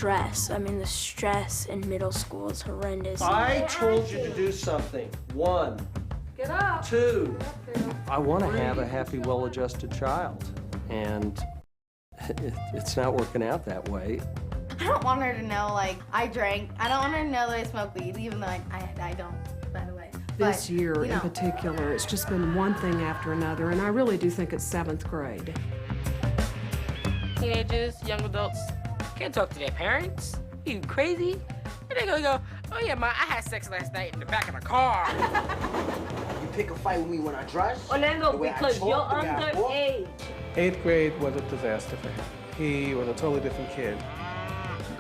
stress. I mean, the stress in middle school is horrendous. I told you to do something. 1, Get up. 2. I want to have a happy, well-adjusted child, and it's not working out that way. I don't want her to know, like, I drank. I don't want her to know that I smoke weed, even though I don't, by the way. This year you know. in particular, it's just been one thing after another, and I really do think it's 7th grade. Teenagers, young adults, can't talk to their parents. You crazy? And they're gonna go, oh yeah, Ma, I had sex last night in the back of the car. You pick a fight with me when I dress? Orlando, the way I because talk, you're the way I walk? underage. 8th grade was a disaster for him. He was a totally different kid.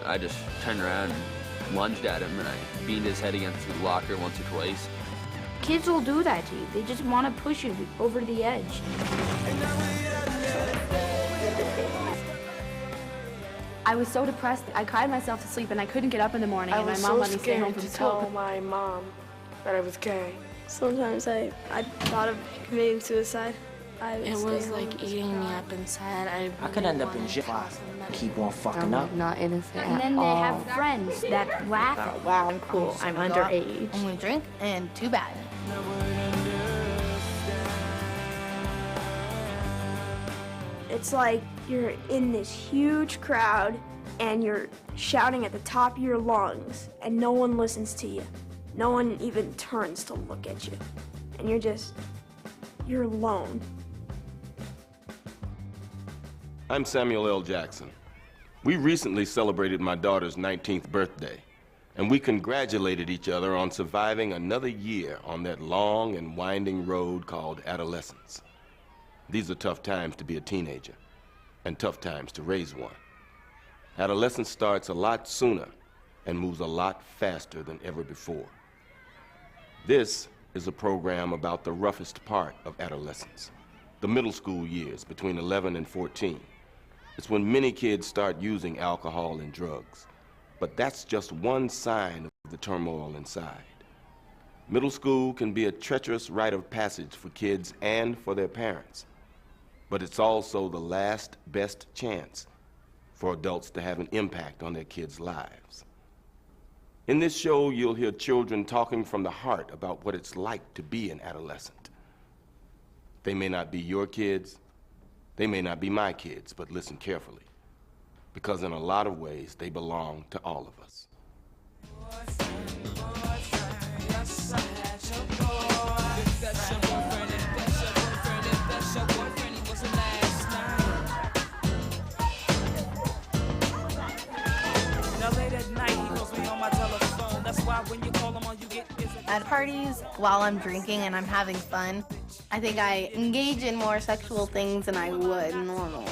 I just turned around and lunged at him, and I beat his head against the locker once or twice. Kids will do that to you. They just want to push you over the edge. I was so depressed, I cried myself to sleep and I couldn't get up in the morning, and my mom let me stay home from school. I was so scared to tell my mom that I was gay. Sometimes I thought of committing suicide. It was like eating me up inside. I could end up in jail if I keep on fucking up. Not innocent And then they have friends that laugh at me. Wow, I'm cool. I'm underage. I'm gonna drink, and too bad. It's like you're in this huge crowd and you're shouting at the top of your lungs and no one listens to you. No one even turns to look at you. And you're alone. I'm Samuel L. Jackson. We recently celebrated my daughter's 19th birthday, and we congratulated each other on surviving another year on that long and winding road called adolescence. These are tough times to be a teenager, and tough times to raise one. Adolescence starts a lot sooner and moves a lot faster than ever before. This is a program about the roughest part of adolescence, the middle school years between 11 and 14. It's when many kids start using alcohol and drugs, but that's just one sign of the turmoil inside. Middle school can be a treacherous rite of passage for kids and for their parents, but it's also the last best chance for adults to have an impact on their kids' lives. In this show, you'll hear children talking from the heart about what it's like to be an adolescent. They may not be your kids, they may not be my kids, but listen carefully, because in a lot of ways, they belong to all of us. At parties, while I'm drinking and I'm having fun, I think I engage in more sexual things than I would normally.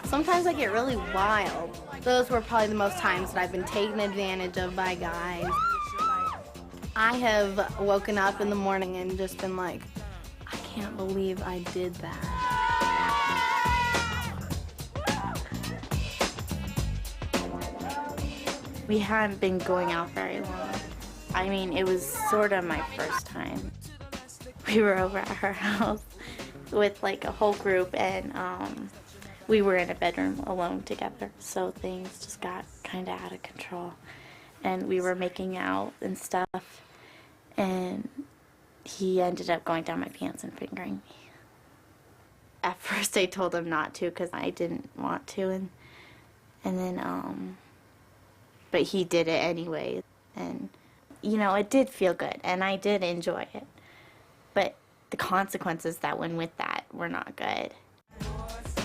Sometimes I get really wild. Those were probably the most times that I've been taken advantage of by guys. I have woken up in the morning and just been like, I can't believe I did that. We hadn't been going out very long. I mean, it was sort of my first time. We were over at her house with like a whole group, and we were in a bedroom alone together, so things just got kind of out of control. And we were making out and stuff, and he ended up going down my pants and fingering me. At first I told him not to because I didn't want to, and then but he did it anyway, and you know, it did feel good and I did enjoy it, but the consequences that went with that were not good.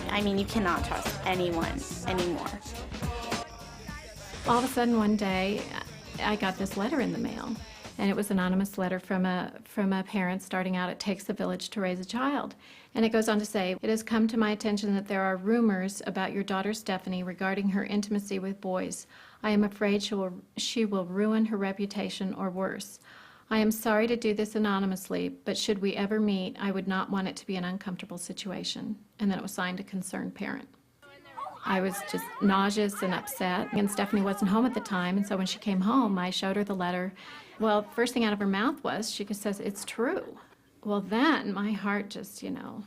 I mean, you cannot trust anyone anymore. All of a sudden one day I got this letter in the mail, and it was an anonymous letter from a parent starting out, "It takes a village to raise a child." And it goes on to say, "It has come to my attention that there are rumors about your daughter Stephanie regarding her intimacy with boys. I am afraid she will ruin her reputation or worse. I am sorry to do this anonymously, but should we ever meet, I would not want it to be an uncomfortable situation." And then it was signed a concerned parent. I was just nauseous and upset, and Stephanie wasn't home at the time, and so when she came home, I showed her the letter. Well, first thing out of her mouth was, she says, "It's true." Well, then my heart just, you know,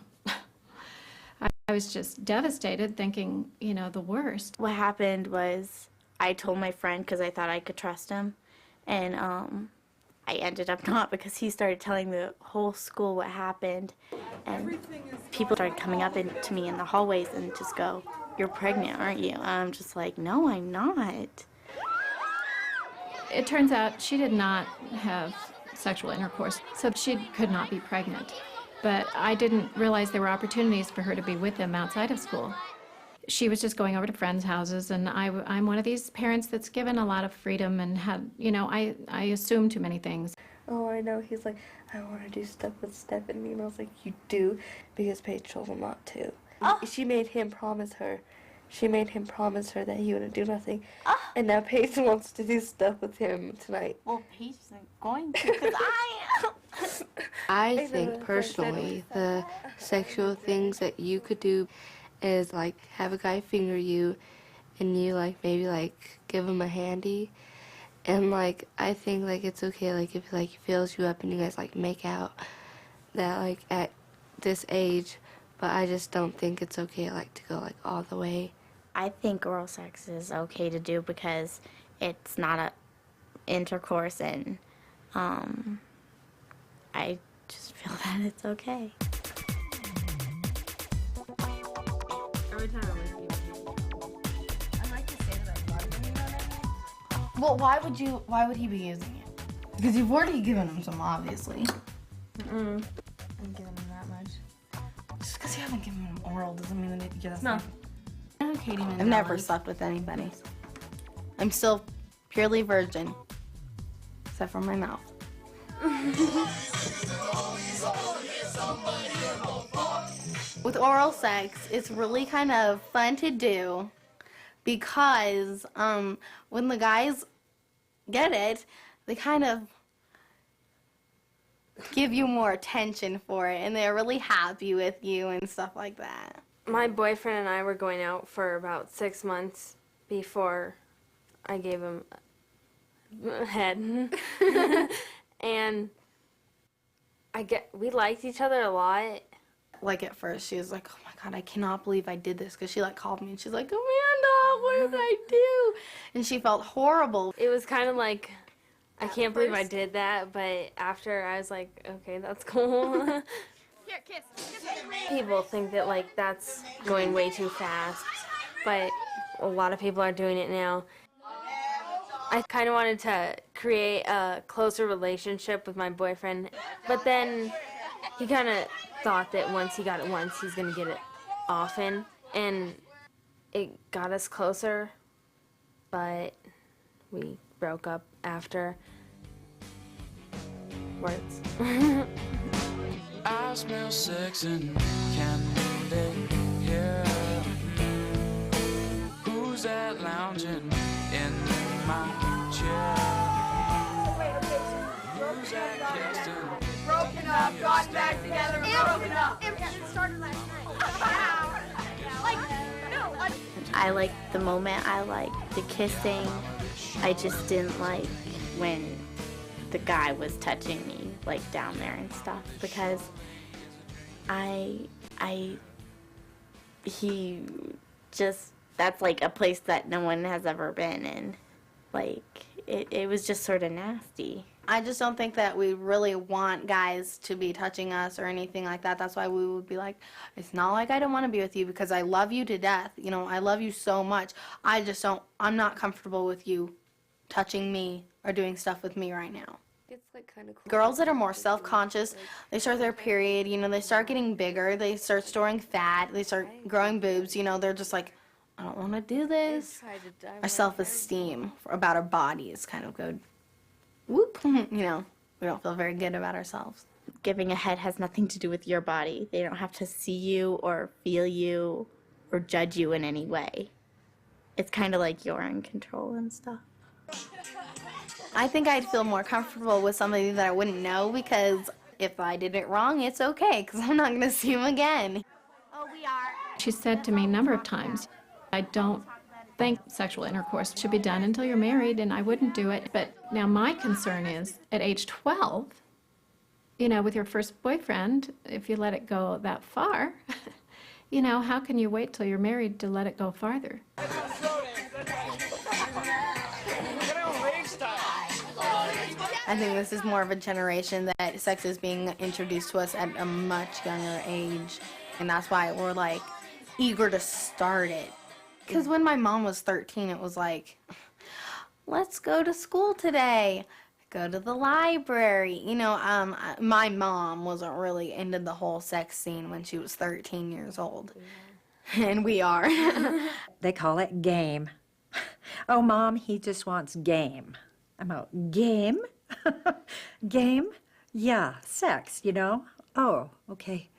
I was just devastated, thinking, you know, the worst. What happened was I told my friend because I thought I could trust him, and I ended up not, because he started telling the whole school what happened, and people started coming up to me in the hallways and just go, "You're pregnant, aren't you?" And I'm just like, "No, I'm not." It turns out she did not have sexual intercourse, so she could not be pregnant. But I didn't realize there were opportunities for her to be with them outside of school. She was just going over to friends' houses, and I'm one of these parents that's given a lot of freedom and had, you know, I assume too many things. Oh, I know. He's like, "I want to do stuff with Stephanie." And I was like, "You do?" Because Paige told him not to. Oh. She made him promise her. She made him promise her that he wouldn't do nothing. Oh. And now Paige wants to do stuff with him tonight. Well, Paige isn't going to, because I am. I think personally the sexual things that you could do is like have a guy finger you and you like maybe like give him a handy, and like I think like it's okay like if like he fills you up and you guys like make out, that like at this age, but I just don't think it's okay like to go like all the way. I think oral sex is okay to do because it's not a intercourse, and I just feel that it's okay. Every time I like to say that I love him, you know what I mean? Well, why would he be using it? Because you've already given him some, obviously. I'm giving him that much. Just because you haven't given him oral doesn't mean that you get us. No. I'm Katie Mann. I've never slept with anybody. I'm still purely virgin. Except for my mouth. With oral sex, it's really kind of fun to do because when the guys get it, they kind of give you more attention for it, and they're really happy with you and stuff like that. My boyfriend and I were going out for about 6 months before I gave him a head. And we liked each other a lot. Like at first she was like, "Oh my God, I cannot believe I did this," because she like called me and she's like, "Amanda, what did I do?" And she felt horrible. It was kind of like, I can't believe I did that, but after I was like, okay, that's cool. Here, kiss. People think that like that's going way too fast, but a lot of people are doing it now. I kind of wanted to create a closer relationship with my boyfriend, but then he kind of thought that once he got it once, he's going to get it often, and it got us closer, but we broke up after words. I smell sex and candy here. Who's that lounging in my chair? Who's that kissing? Broken up, got back together, broken up. It started last night. I liked the moment, I liked the kissing. I just didn't like when the guy was touching me, like down there and stuff, because that's like a place that no one has ever been in. Like, it was just sort of nasty. I just don't think that we really want guys to be touching us or anything like that. That's why we would be like, it's not like I don't want to be with you because I love you to death. You know, I love you so much. I'm not comfortable with you touching me or doing stuff with me right now. It's like kind of cool. Girls that are more self-conscious, they start their period, you know, they start getting bigger, they start storing fat, they start growing boobs, you know, they're just like, I don't want to do this. Our self-esteem about our bodies kind of go whoop, you know, we don't feel very good about ourselves. Giving a head has nothing to do with your body. They don't have to see you or feel you or judge you in any way. It's kind of like you're in control and stuff. I think I'd feel more comfortable with somebody that I wouldn't know, because if I did it wrong, it's okay, because I'm not going to see him again. Oh, we are. She said to me a number of times, I don't think sexual intercourse should be done until you're married, and I wouldn't do it. But now my concern is, at age 12, you know, with your first boyfriend, if you let it go that far, you know, how can you wait till you're married to let it go farther? I think this is more of a generation that sex is being introduced to us at a much younger age. And that's why we're like eager to start it. Because when my mom was 13, it was like, let's go to school today. Go to the library. You know, my mom wasn't really into the whole sex scene when she was 13 years old. And we are. They call it game. Oh, Mom, he just wants game. I'm out, game? Game? Yeah, sex, you know? Oh, okay.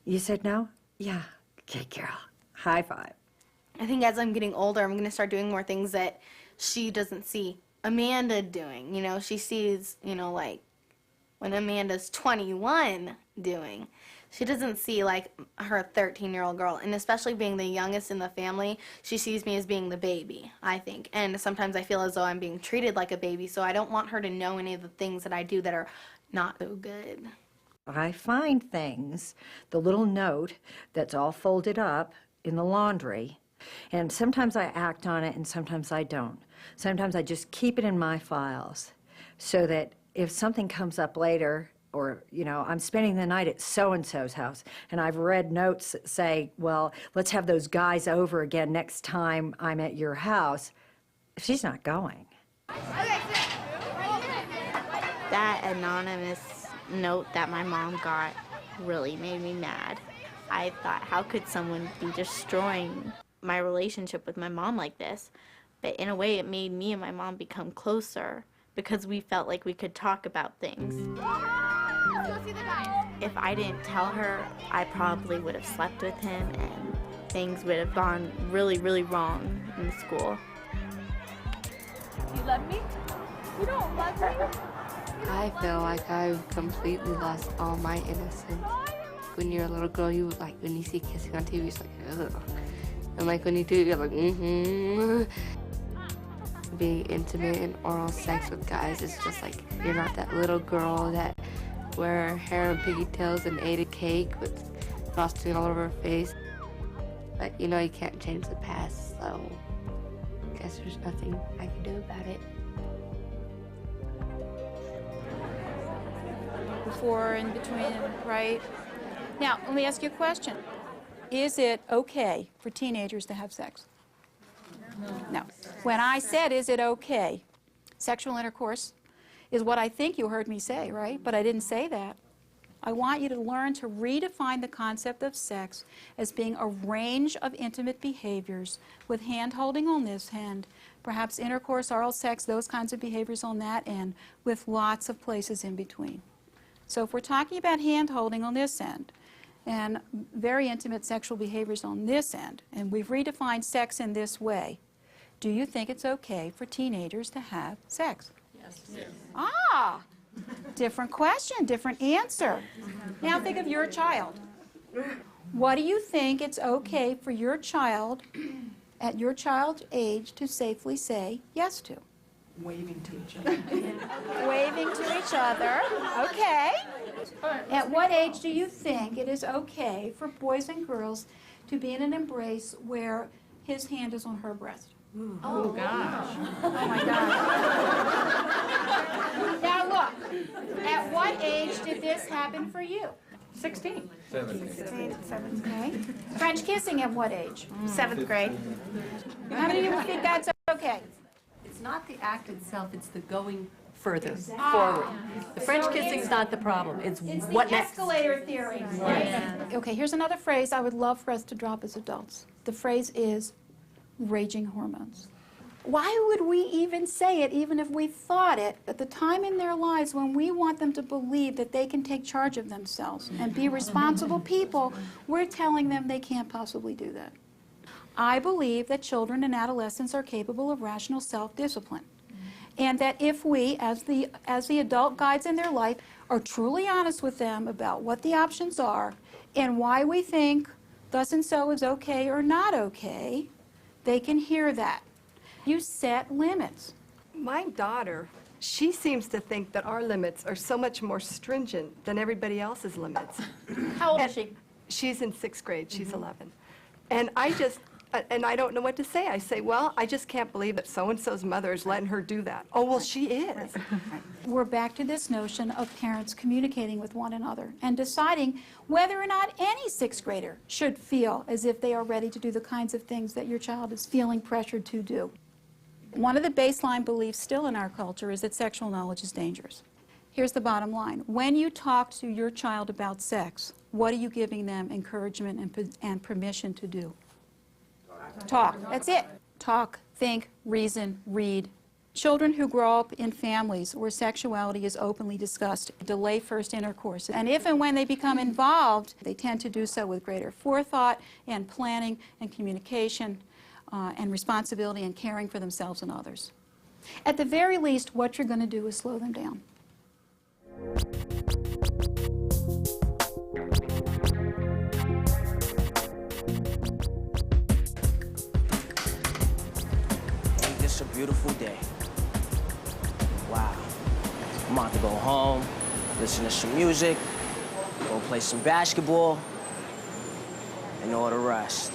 You said no? Yeah. Okay, girl. High five. I think as I'm getting older, I'm going to start doing more things that she doesn't see Amanda doing. You know, she sees, you know, like when Amanda's 21 doing. She doesn't see like her 13-year-old girl, and especially being the youngest in the family, she sees me as being the baby, I think. And sometimes I feel as though I'm being treated like a baby, so I don't want her to know any of the things that I do that are not so good. I find things, the little note that's all folded up in the laundry, and sometimes I act on it and sometimes I don't. Sometimes I just keep it in my files so that if something comes up later, or, you know, I'm spending the night at so-and-so's house, and I've read notes that say, well, let's have those guys over again next time I'm at your house. She's not going. That anonymous note that my mom got really made me mad. I thought, how could someone be destroying my relationship with my mom like this? But in a way, it made me and my mom become closer because we felt like we could talk about things. If I didn't tell her, I probably would have slept with him and things would have gone really, really wrong in school. You love me? You don't love me? I feel like I've completely lost all my innocence. When you're a little girl, you like, when you see kissing on TV, it's like, ugh. And like when you do it, you're like, mm-hmm. Being intimate and oral sex with guys is just like, you're not that little girl that wear her hair and pigtails and ate a cake with frosting all over her face. But you know you can't change the past, so I guess there's nothing I can do about it. Before, in between, right? Now, let me ask you a question. Is it okay for teenagers to have sex? No. When I said, is it okay, sexual intercourse is what I think you heard me say, right? But I didn't say that. I want you to learn to redefine the concept of sex as being a range of intimate behaviors with hand-holding on this end, perhaps intercourse, oral sex, those kinds of behaviors on that end, with lots of places in between. So if we're talking about hand-holding on this end, and very intimate sexual behaviors on this end, and we've redefined sex in this way, do you think it's okay for teenagers to have sex? Yes. Yes. Ah, different question, different answer. Now think of your child. What do you think it's okay for your child, at your child's age, to safely say yes to? Waving to each other. Waving to each other, okay. At what age do you think it is okay for boys and girls to be in an embrace where his hand is on her breast? Oh, gosh. Oh, my God. Now, look, at what age did this happen for you? 16. 7th grade. French kissing at what age? 7th grade. How many of you think that's okay? It's not the act itself, it's the going further, forward. The French kissing's not the problem, it's what the next. Escalator theory, right? Okay, here's another phrase I would love for us to drop as adults. The phrase is raging hormones. Why would we even say it, even if we thought it, at the time in their lives when we want them to believe that they can take charge of themselves and be responsible people, we're telling them they can't possibly do that. I believe that children and adolescents are capable of rational self-discipline. And that if we, as the adult guides in their life, are truly honest with them about what the options are and why we think thus and so is okay or not okay, they can hear that. You set limits. My daughter, she seems to think that our limits are so much more stringent than everybody else's limits. How old is she? She's in 6th grade. She's 11. And I don't know what to say. I say, well, I just can't believe that so-and-so's mother is letting her do that. Oh, well, she is. We're back to this notion of parents communicating with one another and deciding whether or not any 6th grader should feel as if they are ready to do the kinds of things that your child is feeling pressured to do. One of the baseline beliefs still in our culture is that sexual knowledge is dangerous. Here's the bottom line. When you talk to your child about sex, what are you giving them encouragement and permission to do? Talk. That's it. Talk, think, reason, read. Children who grow up in families where sexuality is openly discussed delay first intercourse. And if and when they become involved, they tend to do so with greater forethought and planning and communication and responsibility and caring for themselves and others. At the very least, what you're going to do is slow them down. It's a beautiful day. Wow. I'm about to go home, listen to some music, go play some basketball, and all the rest.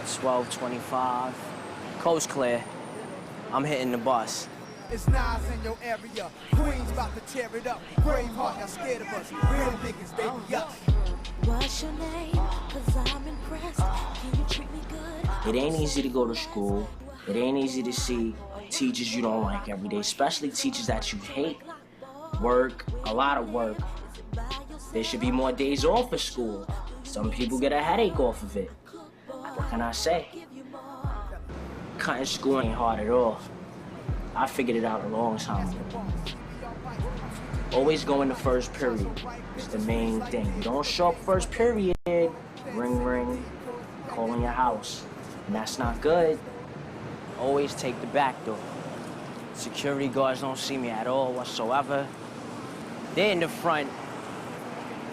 12:25, coast clear. I'm hitting the bus. It's Nas in your area. Queens about to tear it up. Braveheart, y'all scared of us. Real niggas, baby, us. What's your name? 'Cause I'm impressed. Can you treat me good? It ain't easy to go to school. It ain't easy to see teachers you don't like every day, especially teachers that you hate. Work, a lot of work. There should be more days off for school. Some people get a headache off of it. What can I say? Cutting school ain't hard at all. I figured it out a long time ago. Always go in the first period. It's the main thing. You don't show up first period, ring, ring, calling your house. And that's not good. Always take the back door. Security guards don't see me at all whatsoever. They're in the front,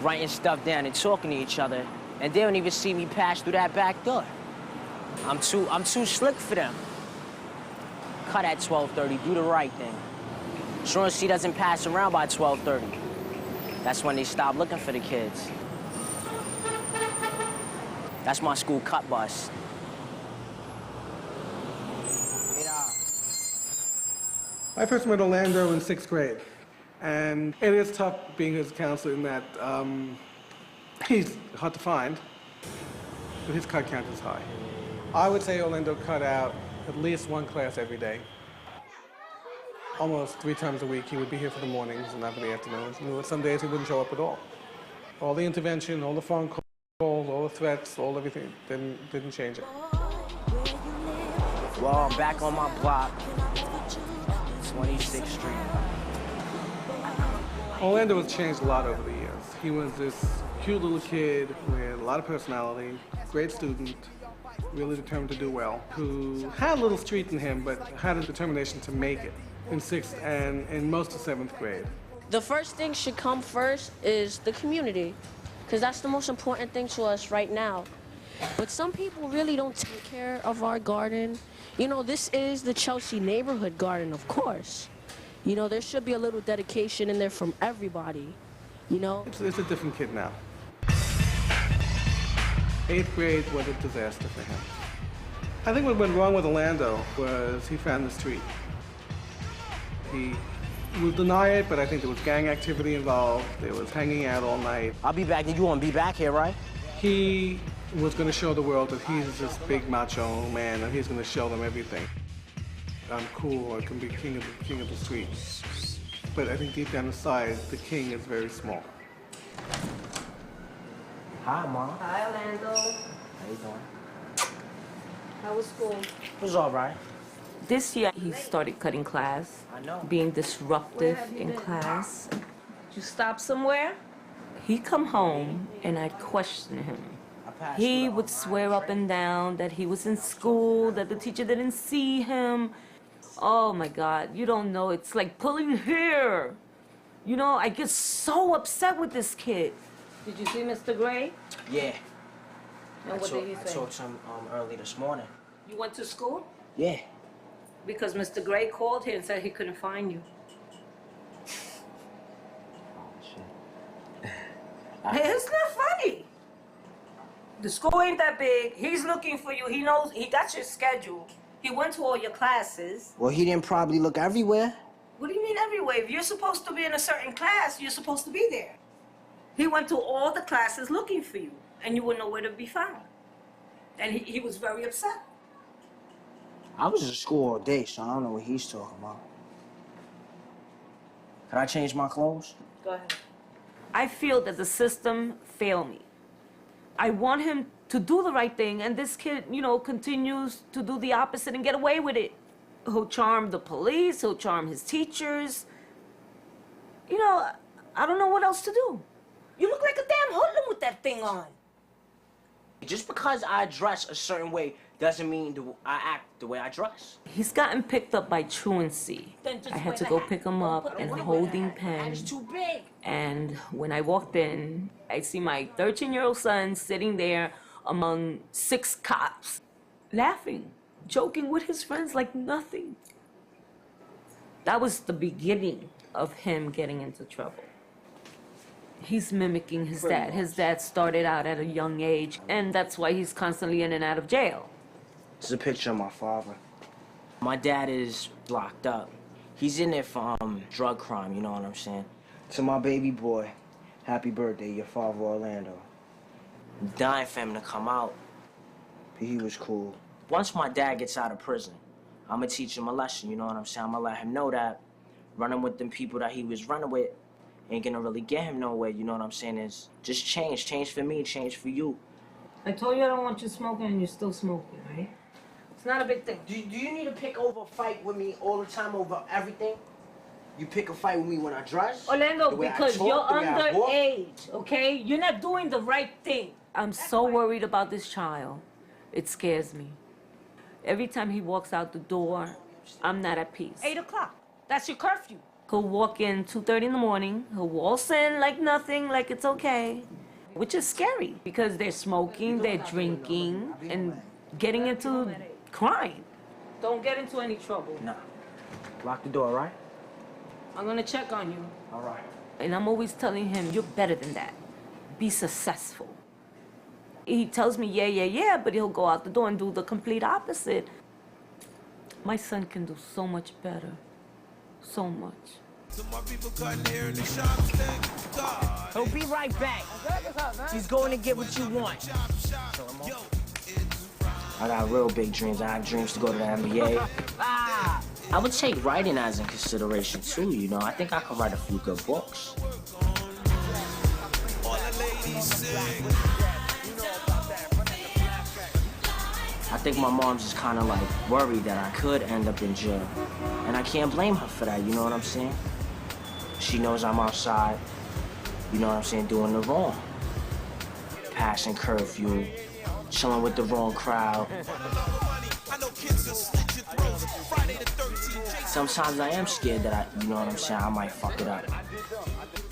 writing stuff down and talking to each other, and they don't even see me pass through that back door. I'm too slick for them. Cut at 12:30, do the right thing. As long as she doesn't pass around by 12:30, that's when they stop looking for the kids. That's my school cut bus. I first met Orlando in 6th grade, and it is tough being his counselor in that he's hard to find, but his cut count is high. I would say Orlando cut out at least one class every day. Almost 3 times a week he would be here for the mornings and not for the afternoons. And some days he wouldn't show up at all. All the intervention, all the phone calls, all the threats, all everything didn't change it. Well, I'm back on my block. 26th Street. Orlando has changed a lot over the years. He was this cute little kid with a lot of personality, great student, really determined to do well, who had a little street in him, but had a determination to make it in 6th and in most of 7th grade. The first thing should come first is the community, because that's the most important thing to us right now. But some people really don't take care of our garden. You know, this is the Chelsea neighborhood garden, of course. You know, there should be a little dedication in there from everybody, you know? It's a different kid now. 8th grade was a disaster for him. I think what went wrong with Orlando was he found the street. He will deny it, but I think there was gang activity involved. There was hanging out all night. I'll be back. You want to be back here, right? He was going to show the world that he's this big macho man, and he's going to show them everything. I'm cool. I can be king of the street. But I think deep down inside, the king is very small. Hi, Mom. Hi, Orlando. How you doing? How was school? It was all right. This year, he started cutting class, being disruptive in class. Did you stop somewhere? He'd come home, and I'd question him. He would swear up and down that he was in school, that the teacher didn't see him. Oh, my God, you don't know. It's like pulling hair. You know, I get so upset with this kid. Did you see Mr. Gray? Yeah. And what did he I say? talked to him early this morning. You went to school? Yeah. Because Mr. Gray called here and said he couldn't find you. It's not funny. The school ain't that big. He's looking for you. He knows, he got your schedule. He went to all your classes. Well, he didn't probably look everywhere. What do you mean everywhere? If you're supposed to be in a certain class, you're supposed to be there. He went to all the classes looking for you, and you wouldn't know where to be found. And he was very upset. I was in school all day, so I don't know what he's talking about. Can I change my clothes? Go ahead. I feel that the system failed me. I want him to do the right thing, and this kid, you know, continues to do the opposite and get away with it. He'll charm the police, he'll charm his teachers. You know, I don't know what else to do. You look like a damn hoodlum with that thing on. Just because I dress a certain way doesn't mean I act the way I dress. He's gotten picked up by truancy. I had to go pick him up and holding pen. It's too big. And when I walked in, I see my 13-year-old son sitting there among 6 cops, laughing, joking with his friends like nothing. That was the beginning of him getting into trouble. He's mimicking his dad. His dad started out at a young age, and that's why he's constantly in and out of jail. This is a picture of my father. My dad is locked up. He's in there for drug crime, you know what I'm saying? To my baby boy, happy birthday, your father, Orlando. I'm dying for him to come out. He was cool. Once my dad gets out of prison, I'm gonna teach him a lesson, you know what I'm saying? I'm gonna let him know that running with them people that he was running with ain't gonna really get him nowhere, you know what I'm saying? Is just change. Change for me, change for you. I told you I don't want you smoking, and you're still smoking, right? It's not a big thing. Do you need to pick over a fight with me all the time over everything? You pick a fight with me when I dress? Orlando, because you're underage, okay? You're not doing the right thing. I'm so worried about this child. It scares me. Every time he walks out the door, I'm not at peace. 8 o'clock. That's your curfew. He'll walk in 2:30 in the morning. He'll waltz in like nothing, like it's okay. Which is scary because they're smoking, they're drinking, and getting into crime. Don't get into any trouble. No. Lock the door, right? I'm gonna check on you. All right. And I'm always telling him, you're better than that. Be successful. He tells me, yeah, but he'll go out the door and do the complete opposite. My son can do so much better. So much. He'll be right back. He's going to get what you want. I got real big dreams. I have dreams to go to the NBA. I would take writing as in consideration too, you know. I think I could write a few good books. I think my mom's just kind of like worried that I could end up in jail. And I can't blame her for that, you know what I'm saying? She knows I'm outside, you know what I'm saying, doing the wrong. Passing curfew, chilling with the wrong crowd. Sometimes I am scared that you know what I'm saying, I might fuck it up.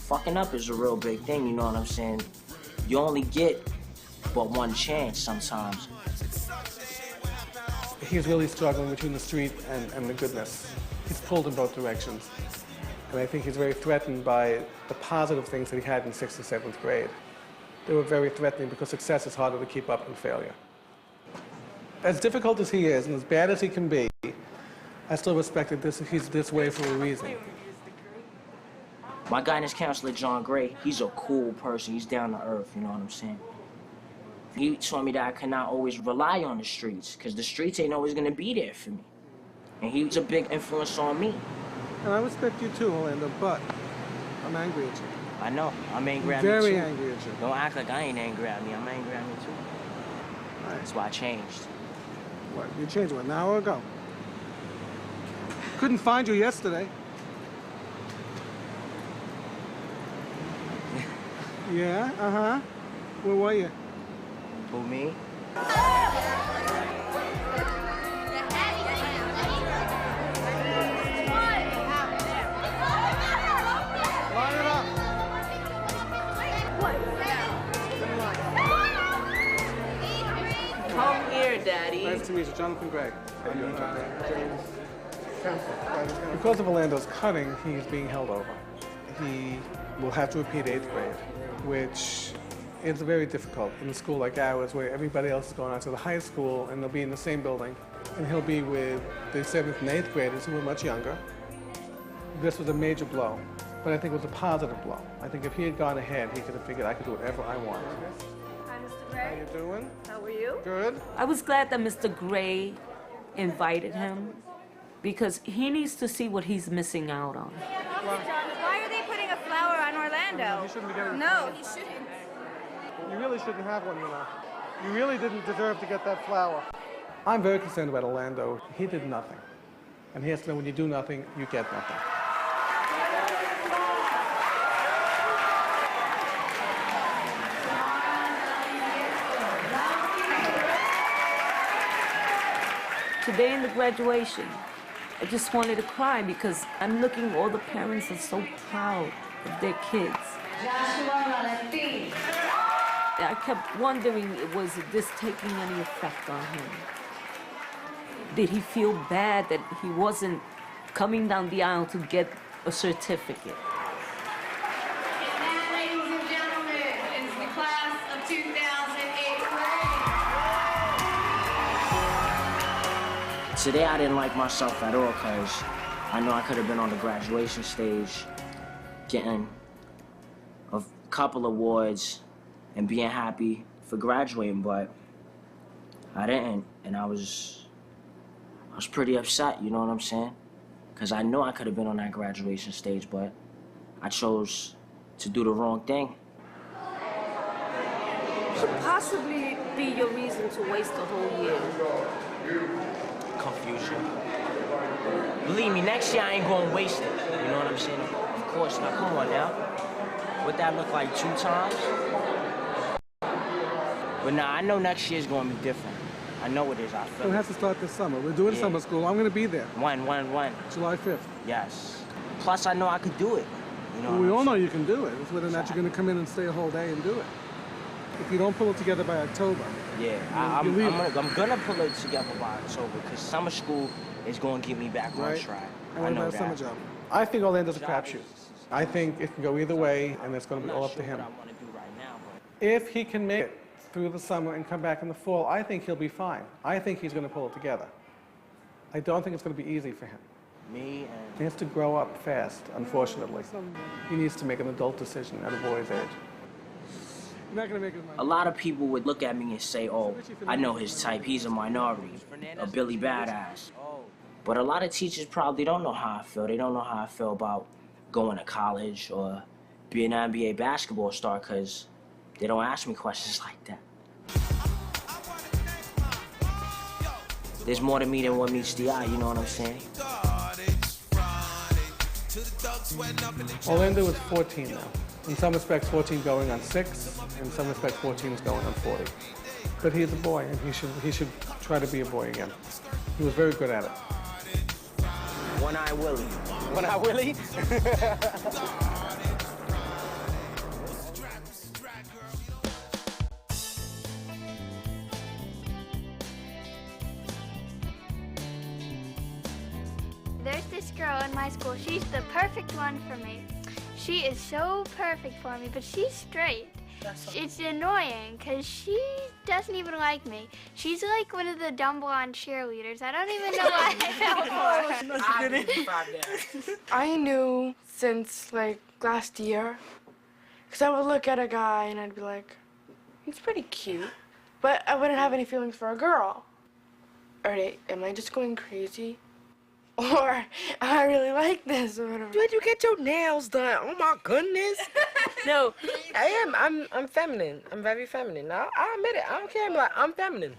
Fucking up is a real big thing, you know what I'm saying? You only get but one chance sometimes. He's really struggling between the street and the goodness. He's pulled in both directions. And I think he's very threatened by the positive things that he had in 6th and 7th grade. They were very threatening because success is harder to keep up than failure. As difficult as he is and as bad as he can be, I still respect that he's this way for a reason. My guidance counselor, John Gray, he's a cool person. He's down to earth, you know what I'm saying? He told me that I cannot always rely on the streets, because the streets ain't always gonna be there for me. And he was a big influence on me. And I respect you too, Orlando, but I'm angry at you. I know, I'm angry at me too. Very angry at you. Don't act like I ain't angry at me, I'm angry at me too. That's why I changed. What, you changed what, an hour ago? Couldn't find you yesterday. Yeah, uh-huh. Where were you? Who, me? Come here, Daddy. Nice to meet you, Jonathan Gregg. Because of Orlando's cutting, he's being held over. He will have to repeat 8th grade, which is very difficult in a school like ours where everybody else is going on to the high school and they'll be in the same building. And he'll be with the 7th and 8th graders who are much younger. This was a major blow, but I think it was a positive blow. I think if he had gone ahead, he could have figured I could do whatever I wanted. Hi, Mr. Gray. How you doing? How are you? Good. I was glad that Mr. Gray invited him because he needs to see what he's missing out on. Why are they putting a flower on Orlando? He shouldn't be getting a No, flower. he shouldn't. You really shouldn't have one, you know. You really didn't deserve to get that flower. I'm very concerned about Orlando. He did nothing. And he has to know when you do nothing, you get nothing. Today in the graduation, I just wanted to cry because I'm looking, all the parents are so proud of their kids. I kept wondering, was this taking any effect on him? Did he feel bad that he wasn't coming down the aisle to get a certificate? And that, ladies and gentlemen, is the class of 2008 grade. Today I didn't like myself at all because I know I could have been on the graduation stage getting a couple awards and being happy for graduating, but I didn't, and I was pretty upset, you know what I'm saying? Because I know I could have been on that graduation stage, but I chose to do the wrong thing. Could possibly be your reason to waste a whole year? Confusion. Believe me, next year I ain't gonna waste it, you know what I'm saying? Of course, now come on now. Would that look like 2 times? But nah, I know next year's gonna be different. I know it is, I feel So it has to start this summer. We're doing summer school. I'm going to be there. When? July 5th. Yes. Plus, I know I could do it. You know Well, we all know you can do it. It's whether or not you're going to come in and stay a whole day and do it. If you don't pull it together by October. Yeah, I'm gonna pull it together by October because summer school is gonna get me back on track. And what about a summer job? I think Orlando's a crapshoot. I think it can go either way, and it's going to be all up to him. If he can make it through the summer and come back in the fall, I think he'll be fine. I think he's going to pull it together. I don't think it's going to be easy for him. He has to grow up fast, unfortunately. He needs to make an adult decision at a boy's age. You're not going to make it. A lot of people would look at me and say, oh, I know his type, he's a minority, a Billy Badass. But a lot of teachers probably don't know how I feel. They don't know how I feel about going to college or being an NBA basketball star because they don't ask me questions like that. There's more to me than what meets the eye, you know what I'm saying? Orlando is 14 now. In some respects, 14 going on 6. In some respects, 14 is going on 40. But he's a boy, and he should try to be a boy again. He was very good at it. One-Eye Willie. One-Eye Willie? There's this girl in my school. She's the perfect one for me. She is so perfect for me, but she's straight. It's annoying because she doesn't even like me. She's like one of the dumb blonde cheerleaders. I don't even know why I fell for her. I knew since like last year, because I would look at a guy and I'd be like, he's pretty cute, but I wouldn't have any feelings for a girl. Am I just going crazy? Or I really like this or whatever. Did you get your nails done? Oh my goodness. No, I'm feminine. I'm very feminine. I admit it. I don't care. I'm feminine.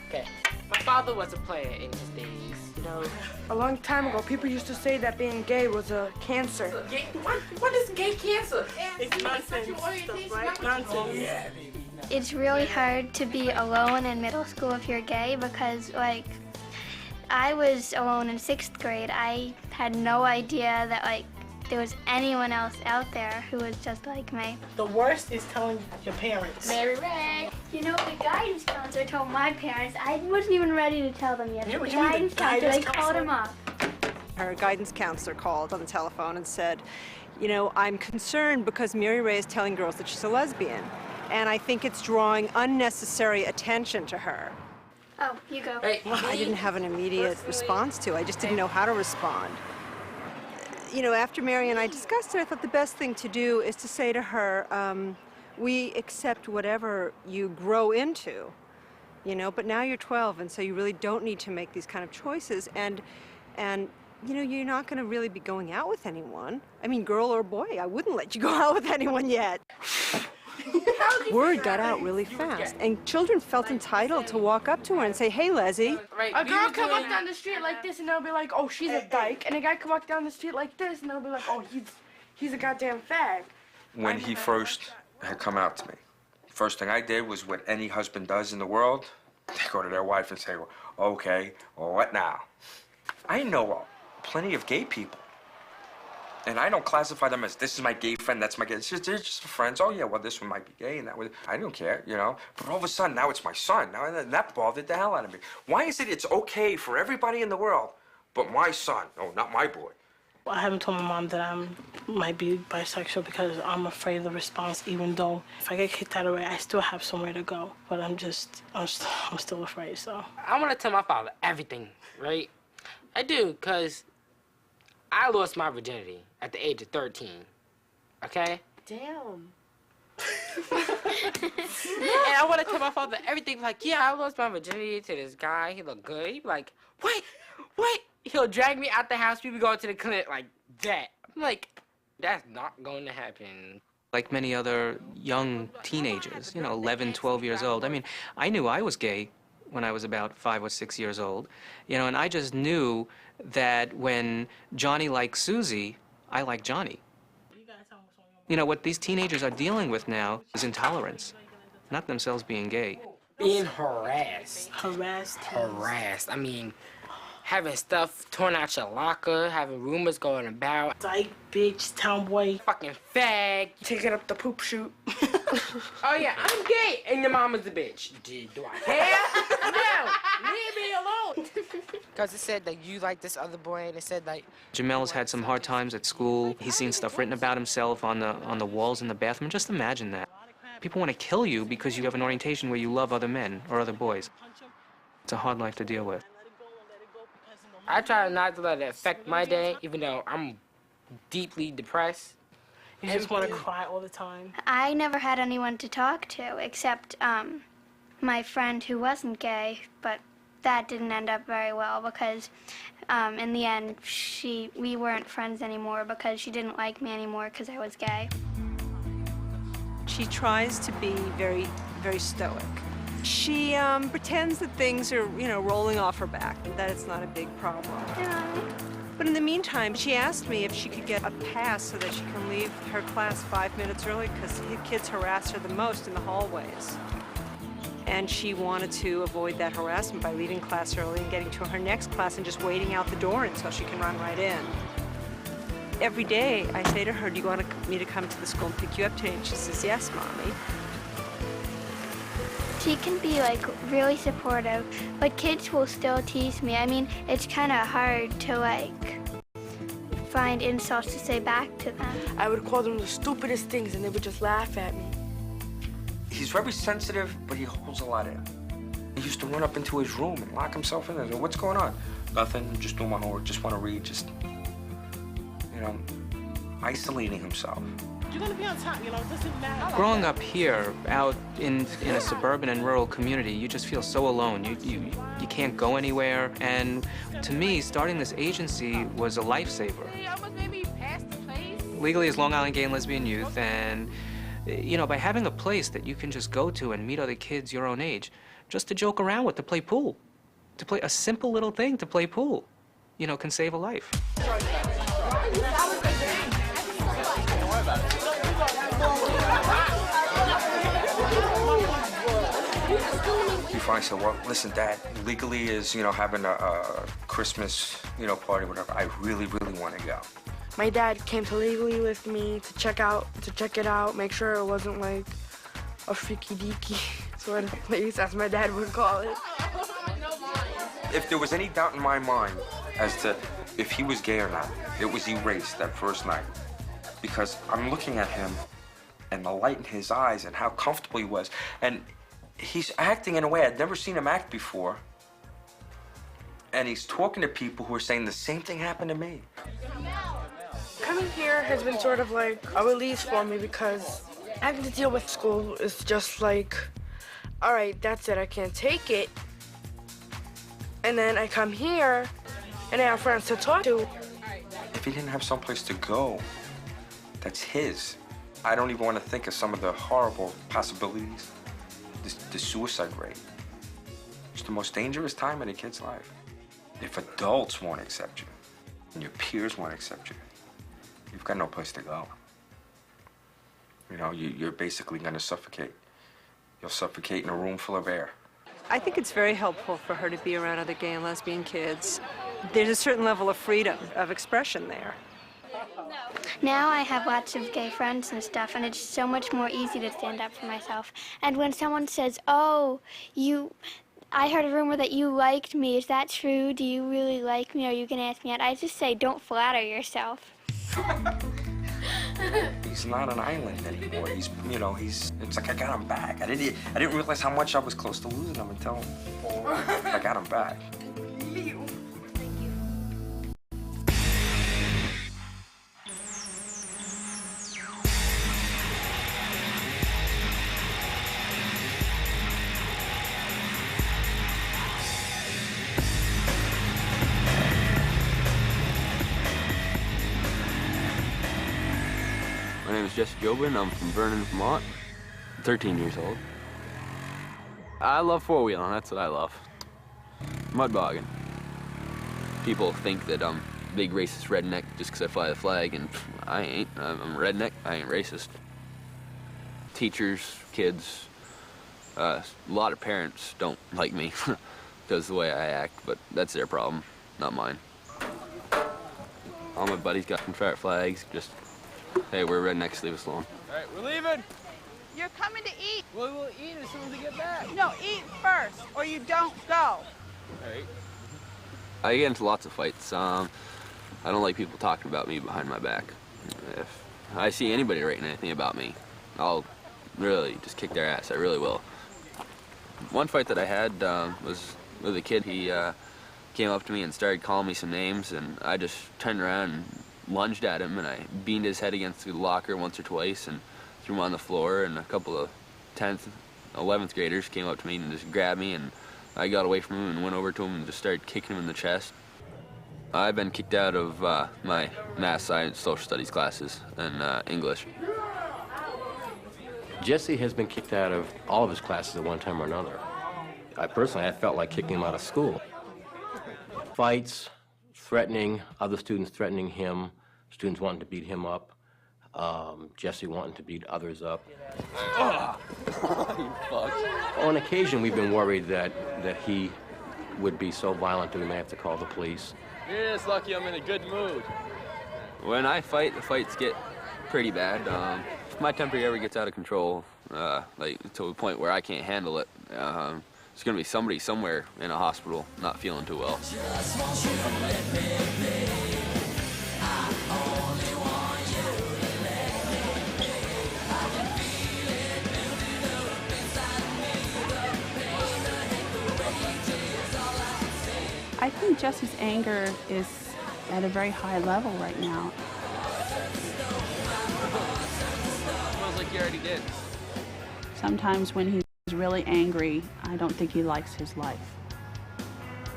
Okay. My father was a player in his days, you know. A long time ago, people used to say that being gay was a cancer. What is gay cancer? It's nonsense stuff, right? Nonsense. Yeah. It's really hard to be alone in middle school if you're gay because, like, I was alone in 6th grade. I had no idea that, like, there was anyone else out there who was just like me. The worst is telling your parents. Mary Ray. You know, the guidance counselor told my parents. I wasn't even ready to tell them yet. Yeah, The what you mean, guidance counselor, they called him up. Her guidance counselor called on the telephone and said, you know, I'm concerned because Mary Ray is telling girls that she's a lesbian, and I think it's drawing unnecessary attention to her. Oh, you go. I didn't have an immediate response to. I just didn't know how to respond. You know, after Mary and I discussed it, I thought the best thing to do is to say to her, we accept whatever you grow into, you know, but now you're 12, and so you really don't need to make these kind of choices, and you know, you're not going to really be going out with anyone. I mean, girl or boy, I wouldn't let you go out with anyone yet. Word got out really fast, and children felt entitled to walk up to her and say, hey, Leslie. A girl come walk down the street like this, and they'll be like, oh, she's a dyke. And a guy come walk down the street like this, and they'll be like, oh, he's a goddamn fag. When he first had come out to me, first thing I did was what any husband does in the world. They go to their wife and say, well, okay, well, what now? I know plenty of gay people. And I don't classify them as, this is my gay friend, that's my gay, they're just friends. Oh yeah, well this one might be gay and that one, I don't care, you know. But all of a sudden, now it's my son. Now that bothered the hell out of me. Why is it it's okay for everybody in the world, but my son, oh, not my boy? I haven't told my mom that I might be bisexual because I'm afraid of the response, even though if I get kicked out of it, I still have somewhere to go. But I'm still afraid, so. I want to tell my father everything, right? I do, because I lost my virginity at the age of 13, okay? Damn. And I want to tell my father everything, like, yeah, I lost my virginity to this guy. He looked good. He'd be like, wait. He'll drag me out the house. We be going to the clinic like that. I'm like, that's not going to happen. Like many other young teenagers, you know, 11, 12 years old. I mean, I knew I was gay when I was about 5 or 6 years old, you know, and I just knew that when Johnny liked Susie, I liked Johnny. You know, what these teenagers are dealing with now is intolerance, not themselves being gay. Being harassed. I mean, having stuff torn out your locker, having rumors going about. Dyke, bitch, tomboy. Fucking fag. Taking up the poop chute. Oh yeah, I'm gay, and your mama's a bitch. Do I care? No, leave me alone. Because it said that you like this other boy, and it said like. Jamel's had some hard times at school. He's seen stuff written about himself on the walls in the bathroom. Just imagine that. People want to kill you because you have an orientation where you love other men or other boys. It's a hard life to deal with. I try not to let it affect my day, even though I'm deeply depressed. You just want to cry all the time? I never had anyone to talk to except my friend who wasn't gay, but that didn't end up very well because in the end we weren't friends anymore because she didn't like me anymore because I was gay. She tries to be very, very stoic. She pretends that things are, you know, rolling off her back and that it's not a big problem. But in the meantime, she asked me if she could get a pass so that she can leave her class 5 minutes early because the kids harass her the most in the hallways. And she wanted to avoid that harassment by leaving class early and getting to her next class and just waiting out the door until she can run right in. Every day, I say to her, do you want me to come to the school and pick you up today? And she says, yes, Mommy. She can be like really supportive, but kids will still tease me. I mean, it's kind of hard to like find insults to say back to them. I would call them the stupidest things and they would just laugh at me. He's very sensitive, but he holds a lot in. He used to run up into his room and lock himself in there. What's going on? Nothing, just doing my homework, just want to read, just, you know, isolating himself. You're gonna be on top, you know, it doesn't matter. Growing up here, out in a suburban and rural community, you just feel so alone. You can't go anywhere. And to me, starting this agency was a lifesaver. Legally is Long Island Gay and Lesbian Youth, and you know, by having a place that you can just go to and meet other kids your own age, just to joke around with, to play pool, to play a simple little thing, to play pool, you know, can save a life. Before I said, well, listen, Dad, legally is, you know, having a Christmas, you know, party, whatever. I really, really want to go. My dad came to Legally with me to check it out, make sure it wasn't like a freaky deaky sort of place, as my dad would call it. If there was any doubt in my mind as to if he was gay or not. It was erased that first night. Because I'm looking at him and the light in his eyes and how comfortable he was. And he's acting in a way I'd never seen him act before. And he's talking to people who are saying the same thing happened to me. Coming here has been sort of like a release for me because having to deal with school is just like, all right, that's it, I can't take it. And then I come here and I have friends to talk to. If he didn't have someplace to go, that's his. I don't even want to think of some of the horrible possibilities. The suicide rate. It's the most dangerous time in a kid's life. If adults won't accept you and your peers won't accept you, you've got no place to go. You know, you're basically going to suffocate. You'll suffocate in a room full of air. I think it's very helpful for her to be around other gay and lesbian kids. There's a certain level of freedom of expression there. Now I have lots of gay friends and stuff, and it's so much more easy to stand up for myself. And when someone says, oh, I heard a rumor that you liked me, is that true? Do you really like me? Are you going to ask me out? I just say, don't flatter yourself. He's not an island anymore. It's like I got him back. I didn't realize how much I was close to losing him until I got him back. My name is Jesse Jobin. I'm from Vernon, Vermont. I'm 13 years old. I love four-wheeling. That's what I love. Mud bogging. People think that I'm a big racist redneck just because I fly the flag, and I ain't. I'm a redneck. I ain't racist. Teachers, kids, a lot of parents don't like me because of the way I act, but that's their problem, not mine. All my buddies got Confederate flags. Just, hey, we're rednecks, leave us alone. All right, we're leaving. You're coming to eat. Well, we'll eat as soon as we get back. No, eat first, or you don't go. All right. I get into lots of fights. I don't like people talking about me behind my back. If I see anybody writing anything about me, I'll really just kick their ass. I really will. One fight that I had was with a kid. He came up to me and started calling me some names, and I just turned around and lunged at him, and I beamed his head against the locker once or twice and threw him on the floor, and a couple of 10th, 11th graders came up to me and just grabbed me, and I got away from him and went over to him and just started kicking him in the chest. I've been kicked out of my math, science, social studies classes and English. Jesse has been kicked out of all of his classes at one time or another. I felt like kicking him out of school. Fights, threatening, other students threatening him, students wanting to beat him up, Jesse wanting to beat others up. On occasion, we've been worried that he would be so violent that we may have to call the police. You're just lucky I'm in a good mood. When I fight, the fights get pretty bad. If my temper ever gets out of control, like to a point where I can't handle it, there's gonna be somebody somewhere in a hospital not feeling too well. I think Jesse's anger is at a very high level right now. Smells like you already did. Sometimes when he's really angry, I don't think he likes his life.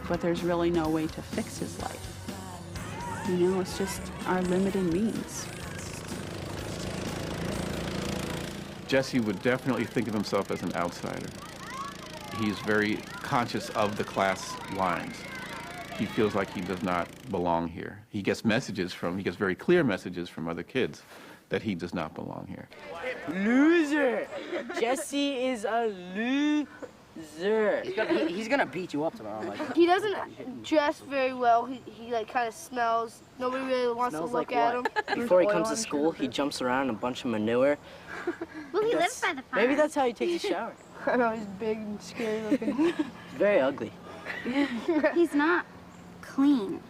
But there's really no way to fix his life. You know, it's just our limited means. Jesse would definitely think of himself as an outsider. He's very conscious of the class lines. He feels like he does not belong here. He gets very clear messages from other kids that he does not belong here. Loser! Jesse is a loser. He's gonna beat you up tomorrow. Like. He doesn't dress very well. He like kind of smells. Nobody really wants to look at him. Before he comes to school, he jumps around in a bunch of manure. Well, he lives by the farm. Maybe that's how he takes a shower. I know, he's big and scary looking. Very ugly. He's not clean.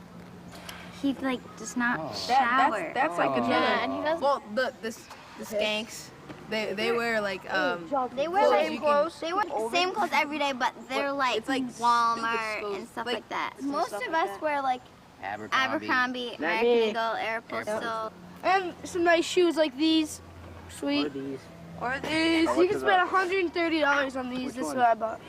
he like does not shower. That's like another. Yeah, and he doesn't. Well, the skanks, they wear like They wear clothes like you can- they wear the same clothes every day, but they're like, it's like Walmart stupid and stuff like- like that. some Most stuff of like us wear like Abercrombie, American Eagle, Aeropostale. And some nice shoes like these. Sweet. Or these. You can spend $130 on these. This is what I bought.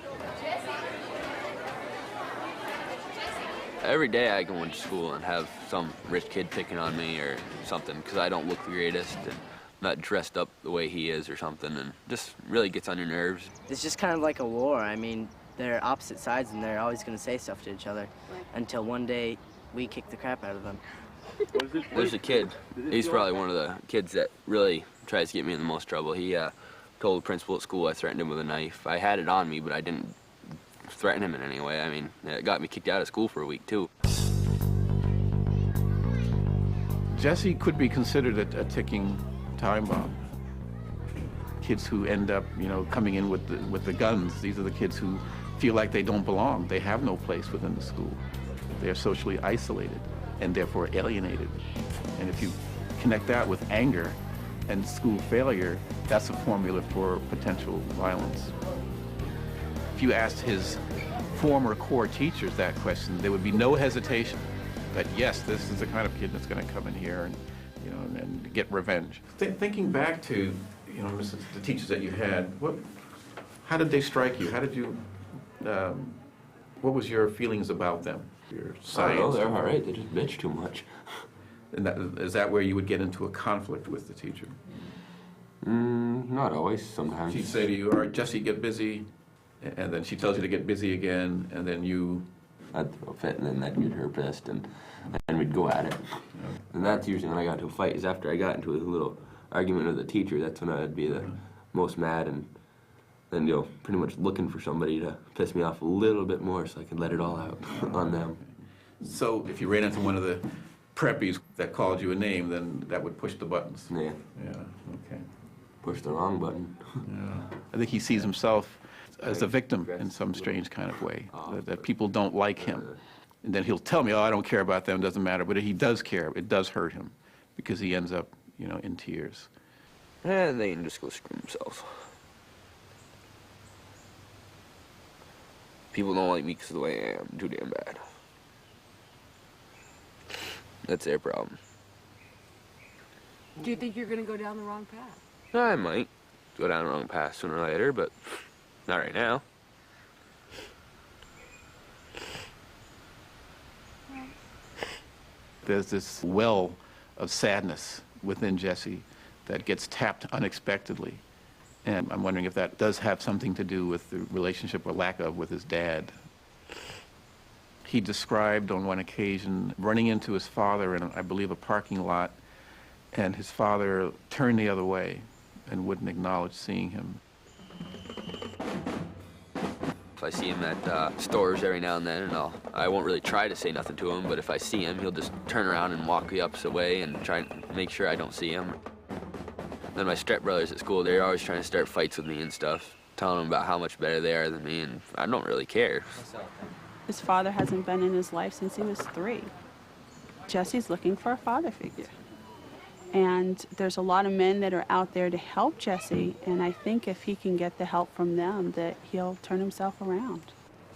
Every day I go into school and have some rich kid picking on me or something because I don't look the greatest and not dressed up the way he is or something, and just really gets on your nerves. It's just kind of like a war. I mean, they're opposite sides and they're always going to say stuff to each other until one day we kick the crap out of them. There's a kid. He's probably one of the kids that really tries to get me in the most trouble. He told the principal at school I threatened him with a knife. I had it on me, but I didn't threaten him in any way. I mean, it got me kicked out of school for a week, too. Jesse could be considered a ticking time bomb. Kids who end up, coming in with the guns, these are the kids who feel like they don't belong. They have no place within the school. They're socially isolated and therefore alienated. And if you connect that with anger and school failure, that's a formula for potential violence. If you asked his former core teachers that question, there would be no hesitation that yes, this is the kind of kid that's going to come in here and get revenge. Thinking back to the teachers that you had, how did they strike you? How did you? What was your feelings about them? Your science? Oh, they're all right. They just bitch too much. And is that where you would get into a conflict with the teacher? Not always. Sometimes. She'd say to you, "All right, Jesse, get busy," and then she tells you to get busy again, and then I'd throw a fit, and then that'd get her pissed, and we'd go at it. And that's usually when I got into a fight, is after I got into a little argument with the teacher. That's when I'd be the most mad, and then pretty much looking for somebody to piss me off a little bit more so I could let it all out on them. So if you ran into one of the preppies that called you a name, then that would push the buttons. Yeah. Yeah, okay. Push the wrong button. Yeah. I think he sees himself as a victim in some strange kind of way, that people don't like him. And then he'll tell me, oh, I don't care about them, doesn't matter. But he does care. It does hurt him because he ends up, in tears. And they can just go screw themselves. People don't like me because of the way I am. Too damn bad. That's their problem. Do you think you're going to go down the wrong path? I might go down the wrong path sooner or later, but not right now. There's this well of sadness within Jesse that gets tapped unexpectedly. And I'm wondering if that does have something to do with the relationship or lack of with his dad. He described on one occasion running into his father in, I believe, a parking lot, and his father turned the other way and wouldn't acknowledge seeing him. If I see him at stores every now and then, and I won't really try to say nothing to him, but if I see him, he'll just turn around and walk the opposite way and try and make sure I don't see him. Then my stepbrothers at school, they're always trying to start fights with me and stuff, telling them about how much better they are than me, and I don't really care. His father hasn't been in his life since he was 3. Jesse's looking for a father figure. And there's a lot of men that are out there to help Jesse, and I think if he can get the help from them, that he'll turn himself around.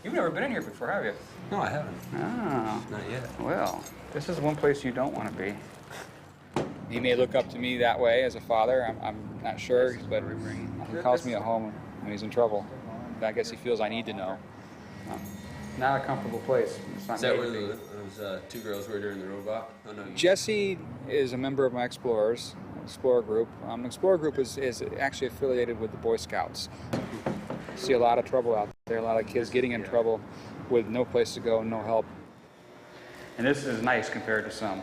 You've never been in here before, have you? No, I haven't. Oh. Not yet. Well, this is one place you don't want to be. He may look up to me that way as a father. I'm not sure, but he calls me at home when he's in trouble. I guess he feels I need to know. Not a comfortable place. It's not Is that made where to be. those 2 girls were during the robot? Oh, no, Jesse is a member of my Explorers, Explorer Group. The Explorer Group is actually affiliated with the Boy Scouts. See a lot of trouble out there, a lot of kids getting in trouble with no place to go, no help. And this is nice compared to some.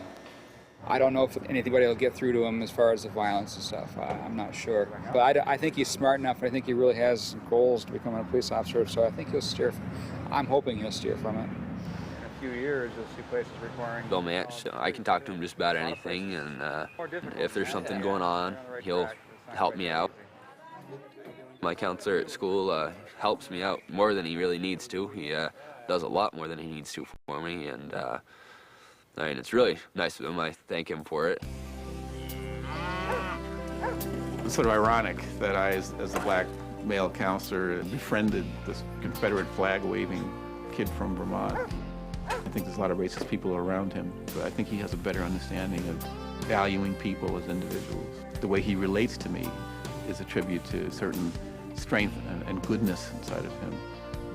I don't know if anybody will get through to him as far as the violence and stuff. I'm not sure. But I think he's smart enough. I think he really has goals to become a police officer, so I think he'll steer. I'm hoping he'll steer from it. In a few years, you'll see places requiring... Bill Match, so I can talk to him just about anything, and if there's something going on, he'll help me out. My counselor at school helps me out more than he really needs to. He does a lot more than he needs to for me, and I mean, it's really nice of him. I thank him for it. It's sort of ironic that I, as a black male counselor, befriended this Confederate flag-waving kid from Vermont. I think there's a lot of racist people around him, but I think he has a better understanding of valuing people as individuals. The way he relates to me is a tribute to certain strength and goodness inside of him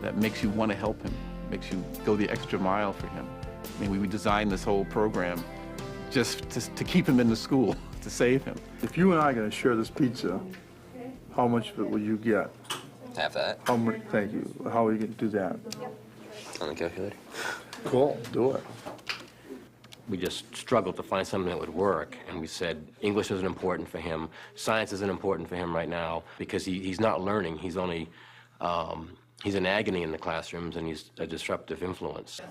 that makes you want to help him, makes you go the extra mile for him. I mean, we designed this whole program just to keep him in the school, to save him. If you and I are going to share this pizza, how much of it will you get? Half that. How much? Thank you. How are you going to do that? On the calculator. Cool. Do it. We just struggled to find something that would work, and we said English isn't important for him, science isn't important for him right now, because he's not learning. He's only, he's in agony in the classrooms, and he's a disruptive influence.